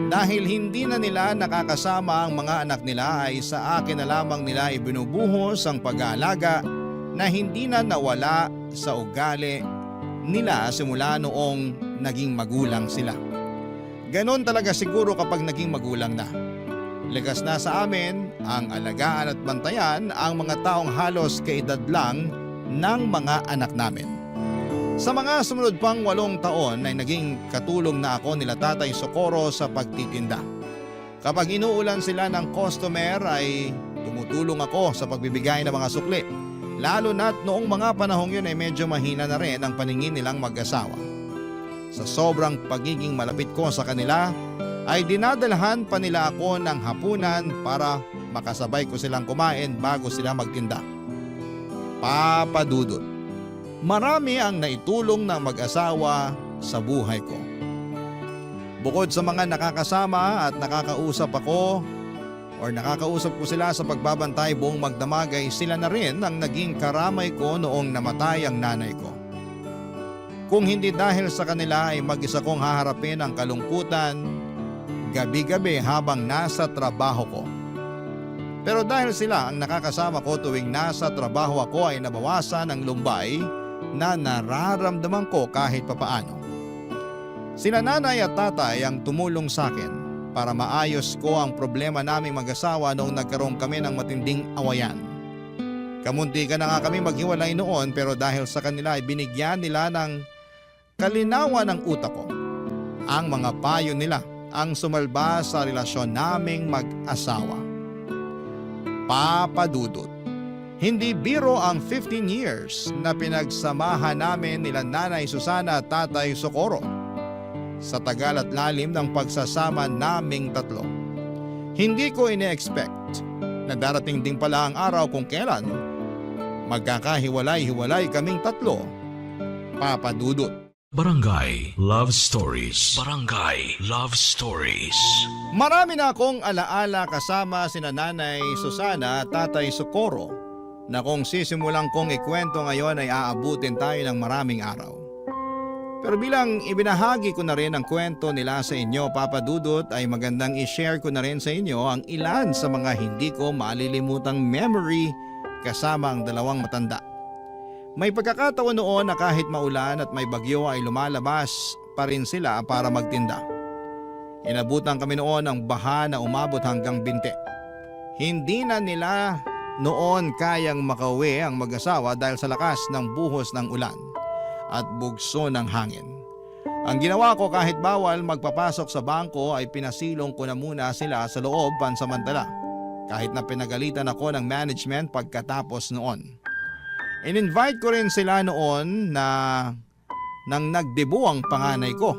Dahil hindi na nila nakakasama ang mga anak nila ay sa akin na lamang nila ibinubuhos ang pag-aalaga na hindi na nawala sa ugali nila simula noong naging magulang sila. Ganon talaga siguro kapag naging magulang na. Ligas na sa amin ang alagaan at bantayan ang mga taong halos kaedad lang ng mga anak namin. Sa mga sumunod pang 8 taon ay naging katulong na ako nila Tatay Socorro sa pagtitinda. Kapag inuulan sila ng customer ay tumutulong ako sa pagbibigay ng mga sukli. Lalo na't noong mga panahong yun ay medyo mahina na rin ang paningin nilang mag-asawa. Sa sobrang pagiging malapit ko sa kanila ay dinadalhan pa nila ako ng hapunan para makasabay ko silang kumain bago sila magtinda. Papa Dudut, marami ang naitulong ng mag-asawa sa buhay ko. Bukod sa mga nakakasama at nakakausap ako or nakakausap ko sila sa pagbabantay buong magdamag ay sila na rin ang naging karamay ko noong namatay ang nanay ko. Kung hindi dahil sa kanila ay mag-isa kong haharapin ang kalungkutan gabi-gabi habang nasa trabaho ko. Pero dahil sila ang nakakasama ko tuwing nasa trabaho ako ay nabawasan ang lumbay na nararamdaman ko kahit papaano. Sina nanay at tatay ang tumulong sa akin para maayos ko ang problema naming mag-asawa noong nagkaroon kami ng matinding awayan. Kamunti ka na nga kami maghiwalay noon pero dahil sa kanila ay binigyan nila ng kalinawan ng utak ko. Ang mga payo nila ang sumalba sa relasyon naming mag-asawa. Papa Dudut, hindi biro ang 15 years na pinagsamahan namin nila Nanay Susana at Tatay Socorro. Sa tagal at lalim ng pagsasama naming tatlo, hindi ko ine-expect na darating din pala ang araw kung kailan magkakahiwalay-hiwalay kaming tatlo. Papa Dudut. Barangay Love Stories. Barangay Love Stories. Marami na akong alaala kasama sina Nanay Susana at Tatay Socorro na kung sisimulang kong ikwento ngayon ay aabutin tayo ng maraming araw. Pero bilang ibinahagi ko na rin ang kwento nila sa inyo, Papa Dudut, ay magandang i-share ko na rin sa inyo ang ilan sa mga hindi ko malilimutang memory kasama ang dalawang matanda. May pagkakataon noon na kahit maulan at may bagyo ay lumalabas pa rin sila para magtinda. Inabutan kami noon ng baha na umabot hanggang binte. Hindi na nila noon kayang makauwi ang mag-asawa dahil sa lakas ng buhos ng ulan at bugso ng hangin. Ang ginawa ko kahit bawal magpapasok sa bangko ay pinasilong ko na muna sila sa loob pansamantala kahit na pinagalitan ako ng management pagkatapos noon. In-invite ko rin sila noon na nang nagdebu ang panganay ko.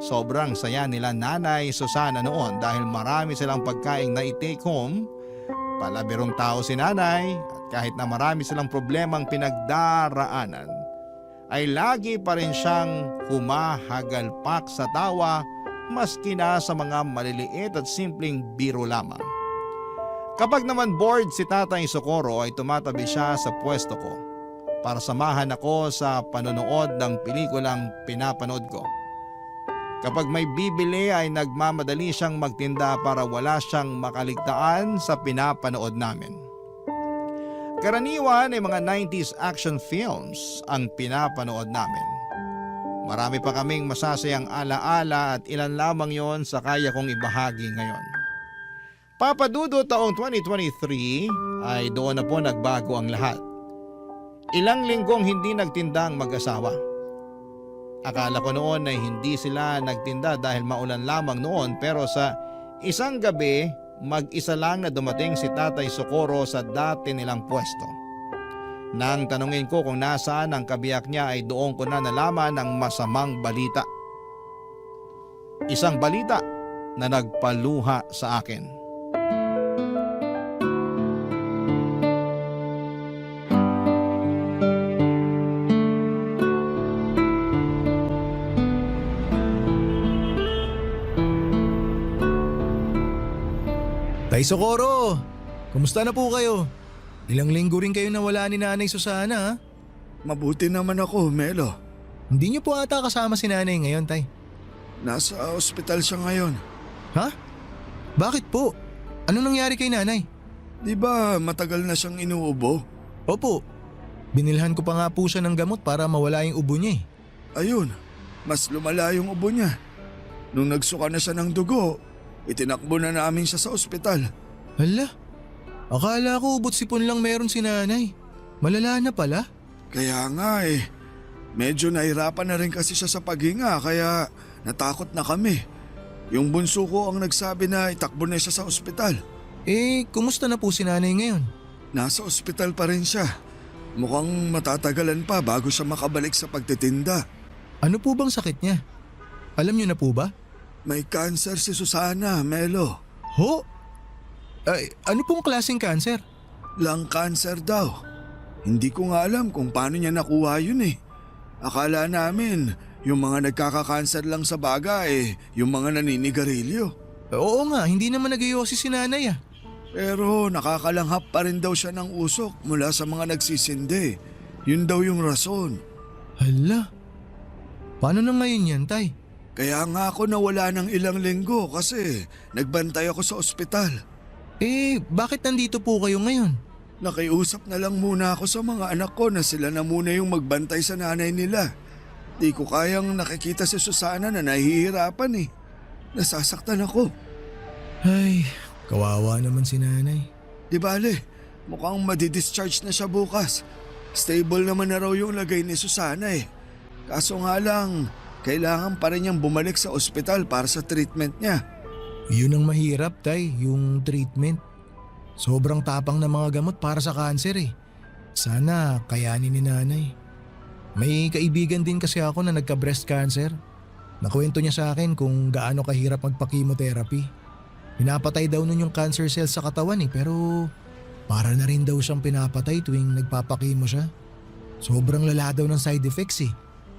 Sobrang saya nila Nanay Susana noon dahil marami silang pagkain na i-take home. Palabirong tao si nanay at kahit na marami silang problemang pinagdaraanan, ay lagi pa rin siyang humahagalpak sa tawa maski na sa mga maliliit at simpleng biro lamang. Kapag naman bored si Tatay Socorro ay tumatabi siya sa pwesto ko para samahan ako sa panonood ng pelikulang pinapanood ko. Kapag may bibili ay nagmamadali siyang magtinda para wala siyang makaligtaan sa pinapanood namin. Karaniwan ay mga 90s action films ang pinapanood namin. Marami pa kaming masasayang alaala at ilan lamang yon sa kaya kong ibahagi ngayon. Papa Dudut, taong 2023 ay doon na po nagbago ang lahat. Ilang linggong hindi nagtindang mag-asawa. Akala ko noon ay hindi sila nagtinda dahil maulan lamang noon, pero sa isang gabi mag-isa lang na dumating si Tatay Socorro sa dati nilang pwesto. Nang tanungin ko kung nasaan ang kabiyak niya ay doon ko na nalaman ang masamang balita. Isang balita na nagpaluha sa akin. Tay Socorro, kumusta na po kayo? Ilang linggo rin kayo nawala ni Nanay Susana ha? Mabuti naman ako, Melo. Hindi niyo po ata kasama si Nanay ngayon, Tay. Nasa ospital siya ngayon. Ha? Bakit po? Ano nangyari kay Nanay? Di ba matagal na siyang inuubo? Opo, binilhan ko pa nga po siya ng gamot para mawala yung ubo niya eh. Ayun, mas lumala yung ubo niya. Nung nagsuka na siya ng dugo, itinakbo na namin siya sa ospital. Hala, akala ko ubot sipon lang meron si Nanay. Malala na pala. Kaya nga eh, medyo nahirapan na rin kasi siya sa paghinga kaya natakot na kami. Yung bunso ko ang nagsabi na itakbo na siya sa ospital. Eh, kumusta na po si Nanay ngayon? Nasa ospital pa rin siya. Mukhang matatagalan pa bago siya makabalik sa pagtitinda. Ano po bang sakit niya? Alam niyo na po ba? May cancer si Susana, Melo. Ho? Ay, ano pong klaseng cancer? Lung cancer daw. Hindi ko nga alam kung paano niya nakuha yun eh. Akala namin yung mga nagkaka-cancer lang sa baga yung mga naninigarilyo. Oo nga, hindi naman nag-iossi si Nanay ah. Pero nakakalanghap pa rin daw siya ng usok mula sa mga nagsisindi. Yun daw yung rason. Hala, paano na ngayon yan, Tay? Kaya nga ako nawala ng ilang linggo kasi nagbantay ako sa ospital. Eh, bakit nandito po kayo ngayon? Nakiusap na lang muna ako sa mga anak ko na sila na muna yung magbantay sa nanay nila. Di ko kayang nakikita si Susana na nahihirapan eh. Nasasaktan ako. Ay, kawawa naman si Nanay. Di bale, mukhang madidischarge na siya bukas. Stable naman na raw yung lagay ni Susana eh. Kaso nga lang, kailangan pa rin niyang bumalik sa ospital para sa treatment niya. Yun ang mahirap, Tay, yung treatment. Sobrang tapang na mga gamot para sa cancer eh. Sana kayanin ni Nanay. May kaibigan din kasi ako na nagka-breast cancer. Nakwento niya sa akin kung gaano kahirap magpa-chemotherapy. Pinapatay daw nun yung cancer cells sa katawan eh, pero para na rin daw siyang pinapatay tuwing nagpapakimo siya. Sobrang lala daw ng side effects eh.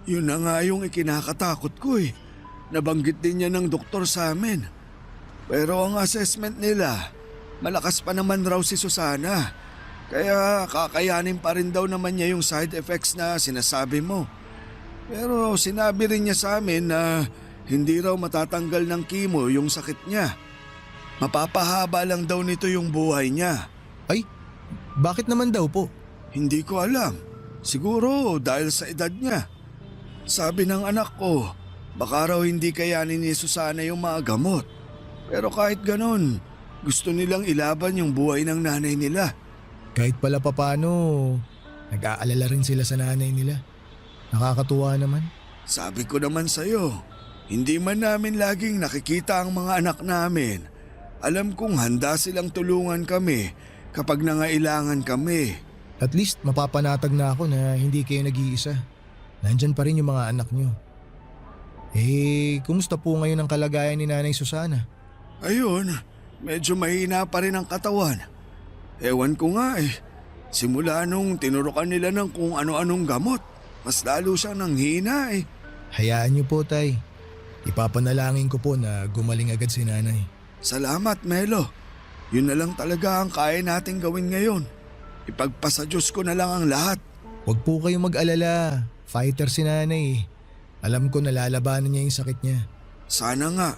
Yun na nga yung ikinakatakot ko eh. Nabanggit din niya ng doktor sa amin. Pero ang assessment nila, malakas pa naman raw si Susana. Kaya kakayanin pa rin daw naman niya yung side effects na sinasabi mo. Pero sinabi rin niya sa amin na hindi raw matatanggal ng chemo yung sakit niya. Mapapahaba lang daw nito yung buhay niya. Ay, bakit naman daw po? Hindi ko alam. Siguro dahil sa edad niya. Sabi ng anak ko, baka raw hindi kayanin ni Susana yung mga gamot. Pero kahit ganon, gusto nilang ilaban yung buhay ng nanay nila. Kahit pala papano, nag-aalala rin sila sa nanay nila. Nakakatuwa naman. Sabi ko naman sa'yo, hindi man namin laging nakikita ang mga anak namin. Alam kong handa silang tulungan kami kapag nangailangan kami. At least mapapanatag na ako na hindi kayo nag-iisa. Nandyan pa rin yung mga anak nyo. Eh, kumusta po ngayon ang kalagayan ni Nanay Susana? Ayun, medyo mahina pa rin ang katawan. Ewan ko nga eh. Simula nung tinurukan nila ng kung ano-anong gamot, mas lalo siyang nanghina eh. Hayaan niyo po, Tay. Ipapanalangin ko po na gumaling agad si Nanay. Salamat, Melo. Yun na lang talaga ang kaya nating gawin ngayon. Ipagpasa Diyos ko na lang ang lahat. Huwag po kayong mag-alala. Fighter si Nanay eh. Alam ko nalalabanan niya yung sakit niya. Sana nga.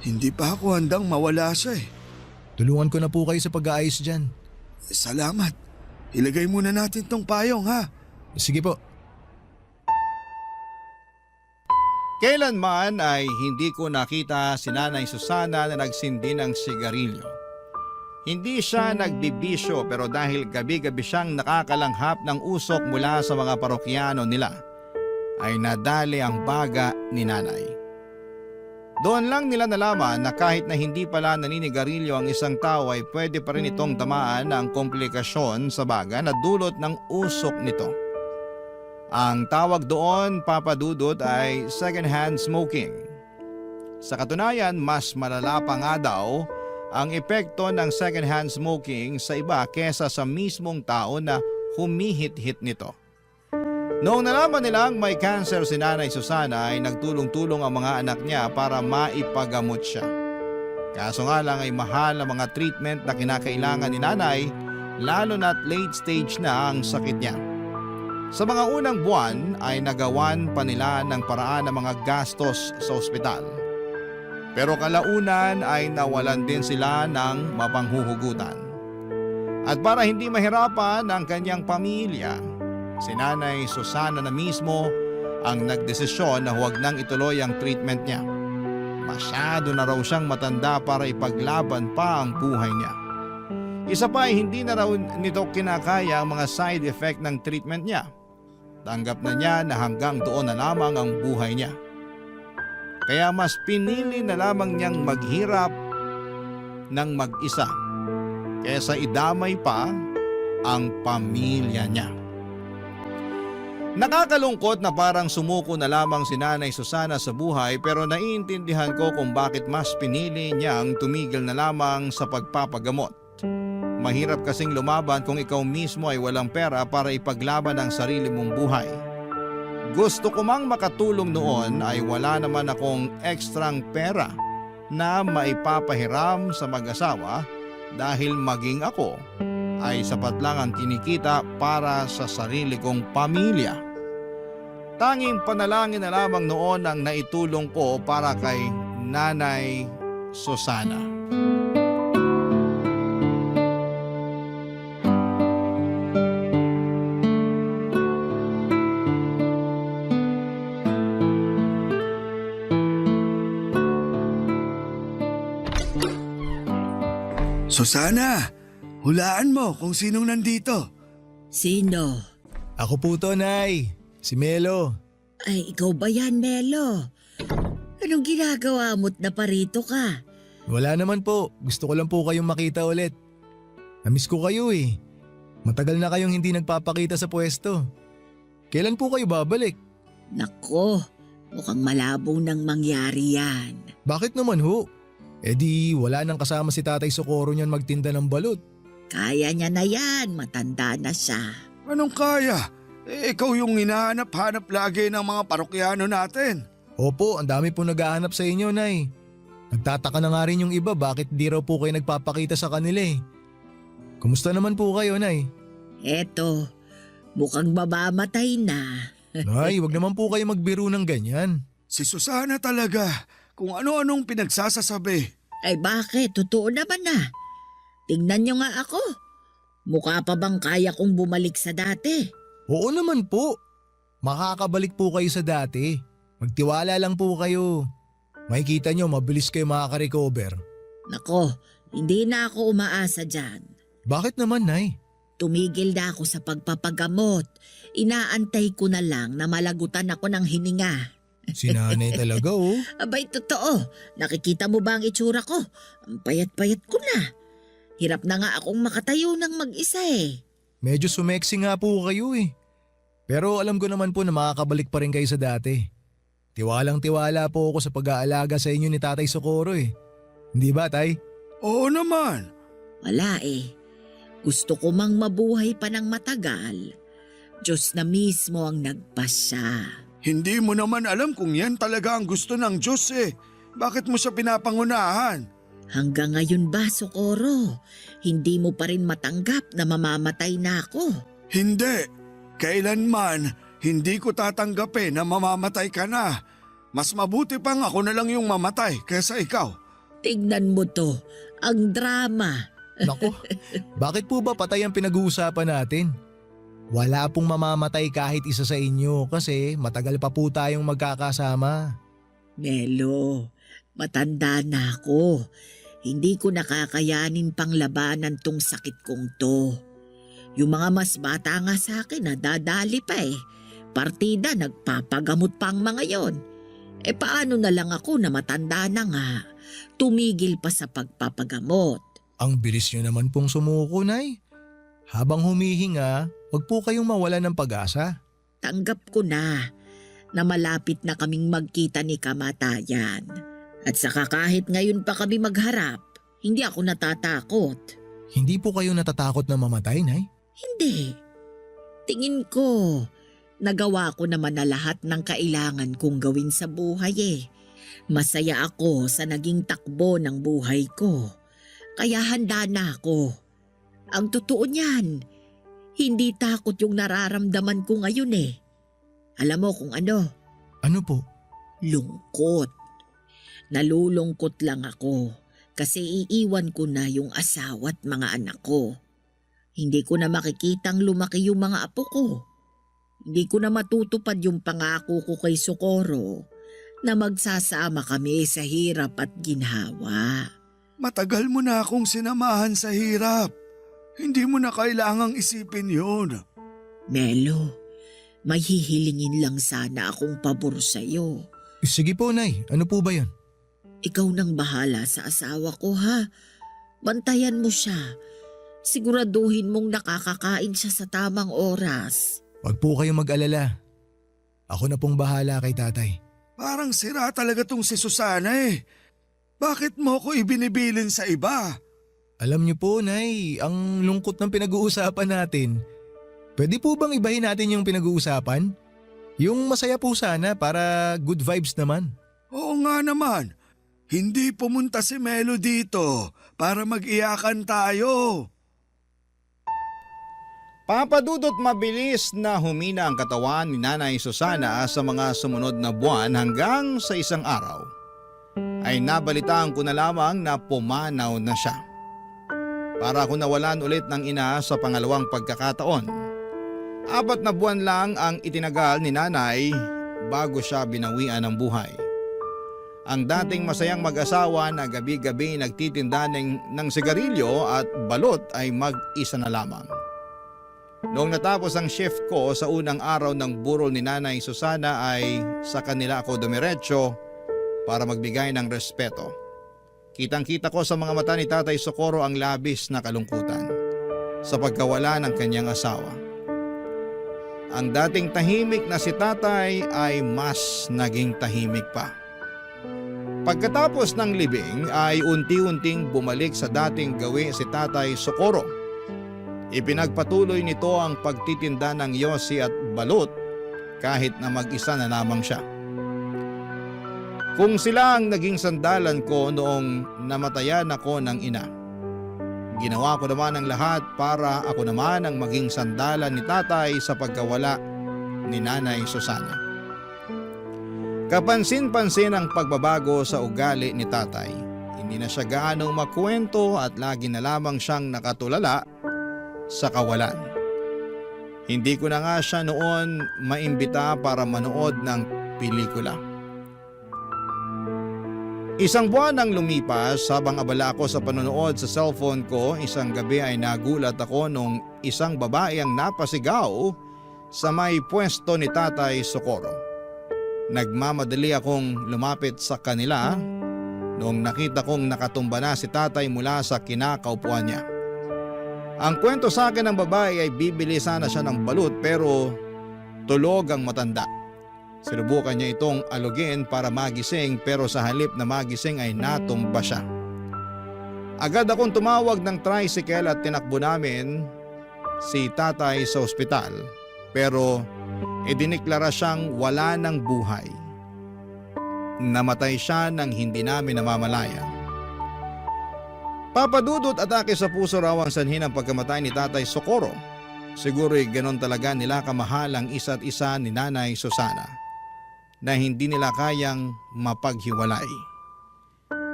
Hindi pa ako handang mawala siya eh. Tulungan ko na po kayo sa pag-aayos dyan. Salamat. Ilagay muna natin tong payong ha. Sige po. Kailanman ay hindi ko nakita si Nanay Susana na nagsindi ng sigarilyo. Hindi siya nagbibisyo pero dahil gabi-gabi siyang nakakalanghap ng usok mula sa mga parokyano nila, ay nadali ang baga ni Nanay. Doon lang nila nalaman na kahit na hindi pala naninigarilyo ang isang tao ay pwede pa rin itong tamaan ng komplikasyon sa baga na dulot ng usok nito. Ang tawag doon, Papa Dudut, ay second-hand smoking. Sa katunayan, mas malala pa nga daw ang epekto ng second-hand smoking sa iba kesa sa mismong tao na humihit-hit nito. Noong nalaman nilang may cancer si Nanay Susana ay nagtulong-tulong ang mga anak niya para maipagamot siya. Kaso nga lang ay mahal ang mga treatment na kinakailangan ni Nanay, lalo na't late stage na ang sakit niya. Sa mga unang buwan ay nagawan pa nila ng paraan ng mga gastos sa ospital. Pero kalaunan ay nawalan din sila ng mapanghuhugutan. At para hindi mahirapan ang kanyang pamilya, si Nanay Susana na mismo ang nagdesisyon na huwag nang ituloy ang treatment niya. Masyado na raw siyang matanda para ipaglaban pa ang buhay niya. Isa pa ay hindi na raw nito kinakaya ang mga side effect ng treatment niya. Tanggap na niya na hanggang doon na lamang ang buhay niya. Kaya mas pinili na lamang niyang maghirap ng mag-isa kaysa idamay pa ang pamilya niya. Nakakalungkot na parang sumuko na lamang si Nanay Susana sa buhay pero naiintindihan ko kung bakit mas pinili niyang tumigil na lamang sa pagpapagamot. Mahirap kasing lumaban kung ikaw mismo ay walang pera para ipaglaban ang sarili mong buhay. Gusto ko mang makatulong noon ay wala naman akong ekstrang pera na maipapahiram sa mag-asawa dahil maging ako ay sapat lang ang kinikita para sa sarili kong pamilya. Tanging panalangin na lamang noon ang naitulong ko para kay Nanay Susana. Susana, hulaan mo kung sinong nandito. Sino? Ako po to, Nay. Si Melo. Ay, ikaw ba yan, Melo? Anong ginagawa mo't naparito ka? Wala naman po. Gusto ko lang po kayong makita ulit. Namiss ko kayo eh. Matagal na kayong hindi nagpapakita sa pwesto. Kailan po kayo babalik? Nako, mukhang malabo nang mangyari yan. Bakit naman ho? Eh di wala nang kasama si Tatay Socorro niyan magtinda ng balut. Kaya niya na yan, matanda na siya. Anong kaya? Ikaw yung hinahanap-hanap lagi ng mga parokyano natin. Opo, ang dami po naghahanap sa inyo, Nay. Nagtataka na nga rin yung iba bakit di raw po kayo nagpapakita sa kanila eh. Kumusta naman po kayo, Nay? Eto, mukhang mamamatay na. Nay, wag naman po kayo magbiro ng ganyan. Si Susana talaga, kung ano-anong pinagsasasabi. Ay bakit? Totoo naman na. Tingnan niyo nga ako. Mukha pa bang kaya kong bumalik sa dati? Oo naman po. Makakabalik po kayo sa dati. Magtiwala lang po kayo. Makikita nyo, mabilis kayo makaka-recover. Nako, hindi na ako umaasa dyan. Bakit naman, Nay? Tumigil na ako sa pagpapagamot. Inaantay ko na lang na malagutan ako ng hininga. Si Nanay talaga oh. Abay, totoo. Nakikita mo ba ang itsura ko? Ang payat-payat ko na. Hirap na nga akong makatayo ng mag-isa eh. Medyo sumeksi nga po kayo eh. Pero alam ko naman po na makakabalik pa rin kayo sa dati. Tiwalang-tiwala po ako sa pag-aalaga sa inyo ni Tatay Socorro eh. Hindi ba, Tay? Oo naman. Wala eh. Gusto ko mang mabuhay pa ng matagal. Diyos na mismo ang nagpasya. Hindi mo naman alam kung yan talaga ang gusto ng Diyos eh. Bakit mo siya pinapangunahan? Hanggang ngayon ba, Socorro? Hindi mo pa rin matanggap na mamamatay na ako? Hindi. Kailanman, hindi ko tatanggapin na mamamatay ka na. Mas mabuti pang ako na lang yung mamatay kaysa ikaw. Tignan mo to, ang drama. Nako, bakit po ba patay ang pinag-uusapan natin? Wala pong mamamatay kahit isa sa inyo kasi matagal pa po tayong magkakasama. Melo, matanda na ako. Hindi ko nakakayanin pang labanan tong sakit kong to. Yung mga mas bata nga sa akin nadadali pa eh. Partida nagpapagamot pa ang mga yon. Paano na lang ako na matanda na nga, tumigil pa sa pagpapagamot. Ang bilis nyo naman pong sumuko, Nay. Habang humihinga, wag po kayong mawalan ng pag-asa. Tanggap ko na malapit na kaming magkita ni kamatayan. At saka kahit ngayon pa kami magharap, hindi ako natatakot. Hindi po kayo natatakot na mamatay, Nay? Hindi. Tingin ko, nagawa ko naman na lahat ng kailangan kong gawin sa buhay eh. Masaya ako sa naging takbo ng buhay ko. Kaya handa na ako. Ang totoo niyan, hindi takot yung nararamdaman ko ngayon eh. Alam mo kung ano? Ano po? Lungkot. Nalulungkot lang ako kasi iiwan ko na yung asawa at mga anak ko. Hindi ko na makikitang lumaki yung mga apo ko. Hindi ko na matutupad yung pangako ko kay Socorro na magsasama kami sa hirap at ginhawa. Matagal mo na akong sinamahan sa hirap. Hindi mo na kailangang isipin yun. Melo, may hihilingin lang sana akong pabor sa'yo. Sige po, Nay. Ano po ba yun? Ikaw nang bahala sa asawa ko ha. Bantayan mo siya. Siguraduhin mong nakakakain siya sa tamang oras. Wag po kayong mag-alala. Ako na pong bahala kay tatay. Parang sira talaga tong si Susana eh. Bakit mo ko ibinibilin sa iba? Alam niyo po, Nay, ang lungkot ng pinag-uusapan natin. Pwede po bang ibahin natin yung pinag-uusapan? Yung masaya po sana para good vibes naman. Oo nga naman. Hindi pumunta si Melo dito para mag-iyakan tayo. Papadudot mabilis na humina ang katawan ni Nanay Susana sa mga sumunod na buwan hanggang sa isang araw ay nabalitaan ko na lamang na pumanaw na siya. Para ako nawalan ulit ng ina sa pangalawang pagkakataon. 4 na buwan lang ang itinagal ni Nanay bago siya binawian ng buhay. Ang dating masayang mag-asawa na gabi-gabi nagtitinda ng sigarilyo at balot ay mag-isa na lamang. Noong natapos ang shift ko sa unang araw ng burol ni Nanay Susana ay sa kanila ako dumiretso para magbigay ng respeto. Kitang-kita ko sa mga mata ni Tatay Socorro ang labis na kalungkutan sa pagkawala ng kanyang asawa. Ang dating tahimik na si Tatay ay mas naging tahimik pa. Pagkatapos ng libing ay unti-unting bumalik sa dating gawi si Tatay Socorro. Ipinagpatuloy nito ang pagtitinda ng yosi at balut kahit na mag-isa na lamang siya. Kung sila ang naging sandalan ko noong namatayan ako ng ina, ginawa ko naman ang lahat para ako naman ang maging sandalan ni Tatay sa pagkawala ni Nanay Susana. Kapansin-pansin ang pagbabago sa ugali ni Tatay. Hindi na siya gaanong makwento at lagi na lamang siyang nakatulala sa kawalan. Hindi ko na nga siya noon maimbita para manood ng pelikula. Isang buwan ang lumipas habang abala ako sa panonood sa cellphone ko. Isang gabi ay nagulat ako nung isang babae ang napasigaw sa may pwesto ni Tatay Socorro. Nagmamadali akong lumapit sa kanila noong nakita kong nakatumba na si Tatay mula sa kinakaupuan niya. Ang kwento sa akin ng babae ay bibili sana siya ng balut pero tulog ang matanda. Sinubukan niya itong alugin para magising pero sa halip na magising ay natumba siya. Agad akong tumawag ng tricycle at tinakbo namin si Tatay sa ospital pero idiniklara siyang wala ng buhay. Namatay siya nang hindi namin namamalayan. Papadudot atake sa puso raw ang sanhi ng pagkamatay ni Tatay Socorro. Siguro'y ganon talaga nila kamahal ang isa't isa ni Nanay Susana. na hindi nila kayang mapaghiwalay.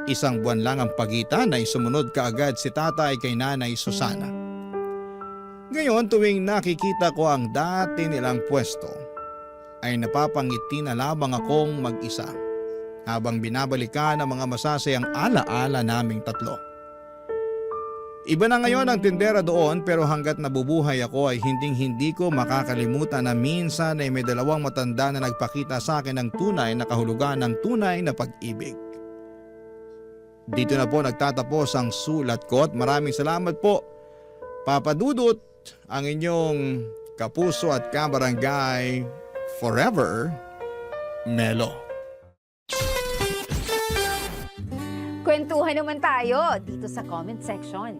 Isang buwan lang ang pagitan ay sumunod kaagad si tatay kay Nanay Susana. Ngayon tuwing nakikita ko ang dati nilang pwesto, ay napapangiti na lamang akong mag-isa habang binabalikan ang mga masasayang alaala naming tatlo. Iba na ngayon ang tindera doon pero hanggat nabubuhay ako ay hindi ko makakalimutan na minsan ay may dalawang matanda na nagpakita sa akin ng tunay na kahulugan ng tunay na pag-ibig. Dito na po nagtatapos ang sulat ko at maraming salamat po, Papa Dudut, ang inyong kapuso at kabarangay forever, Melo. Kwentuhan naman tayo dito sa comment section.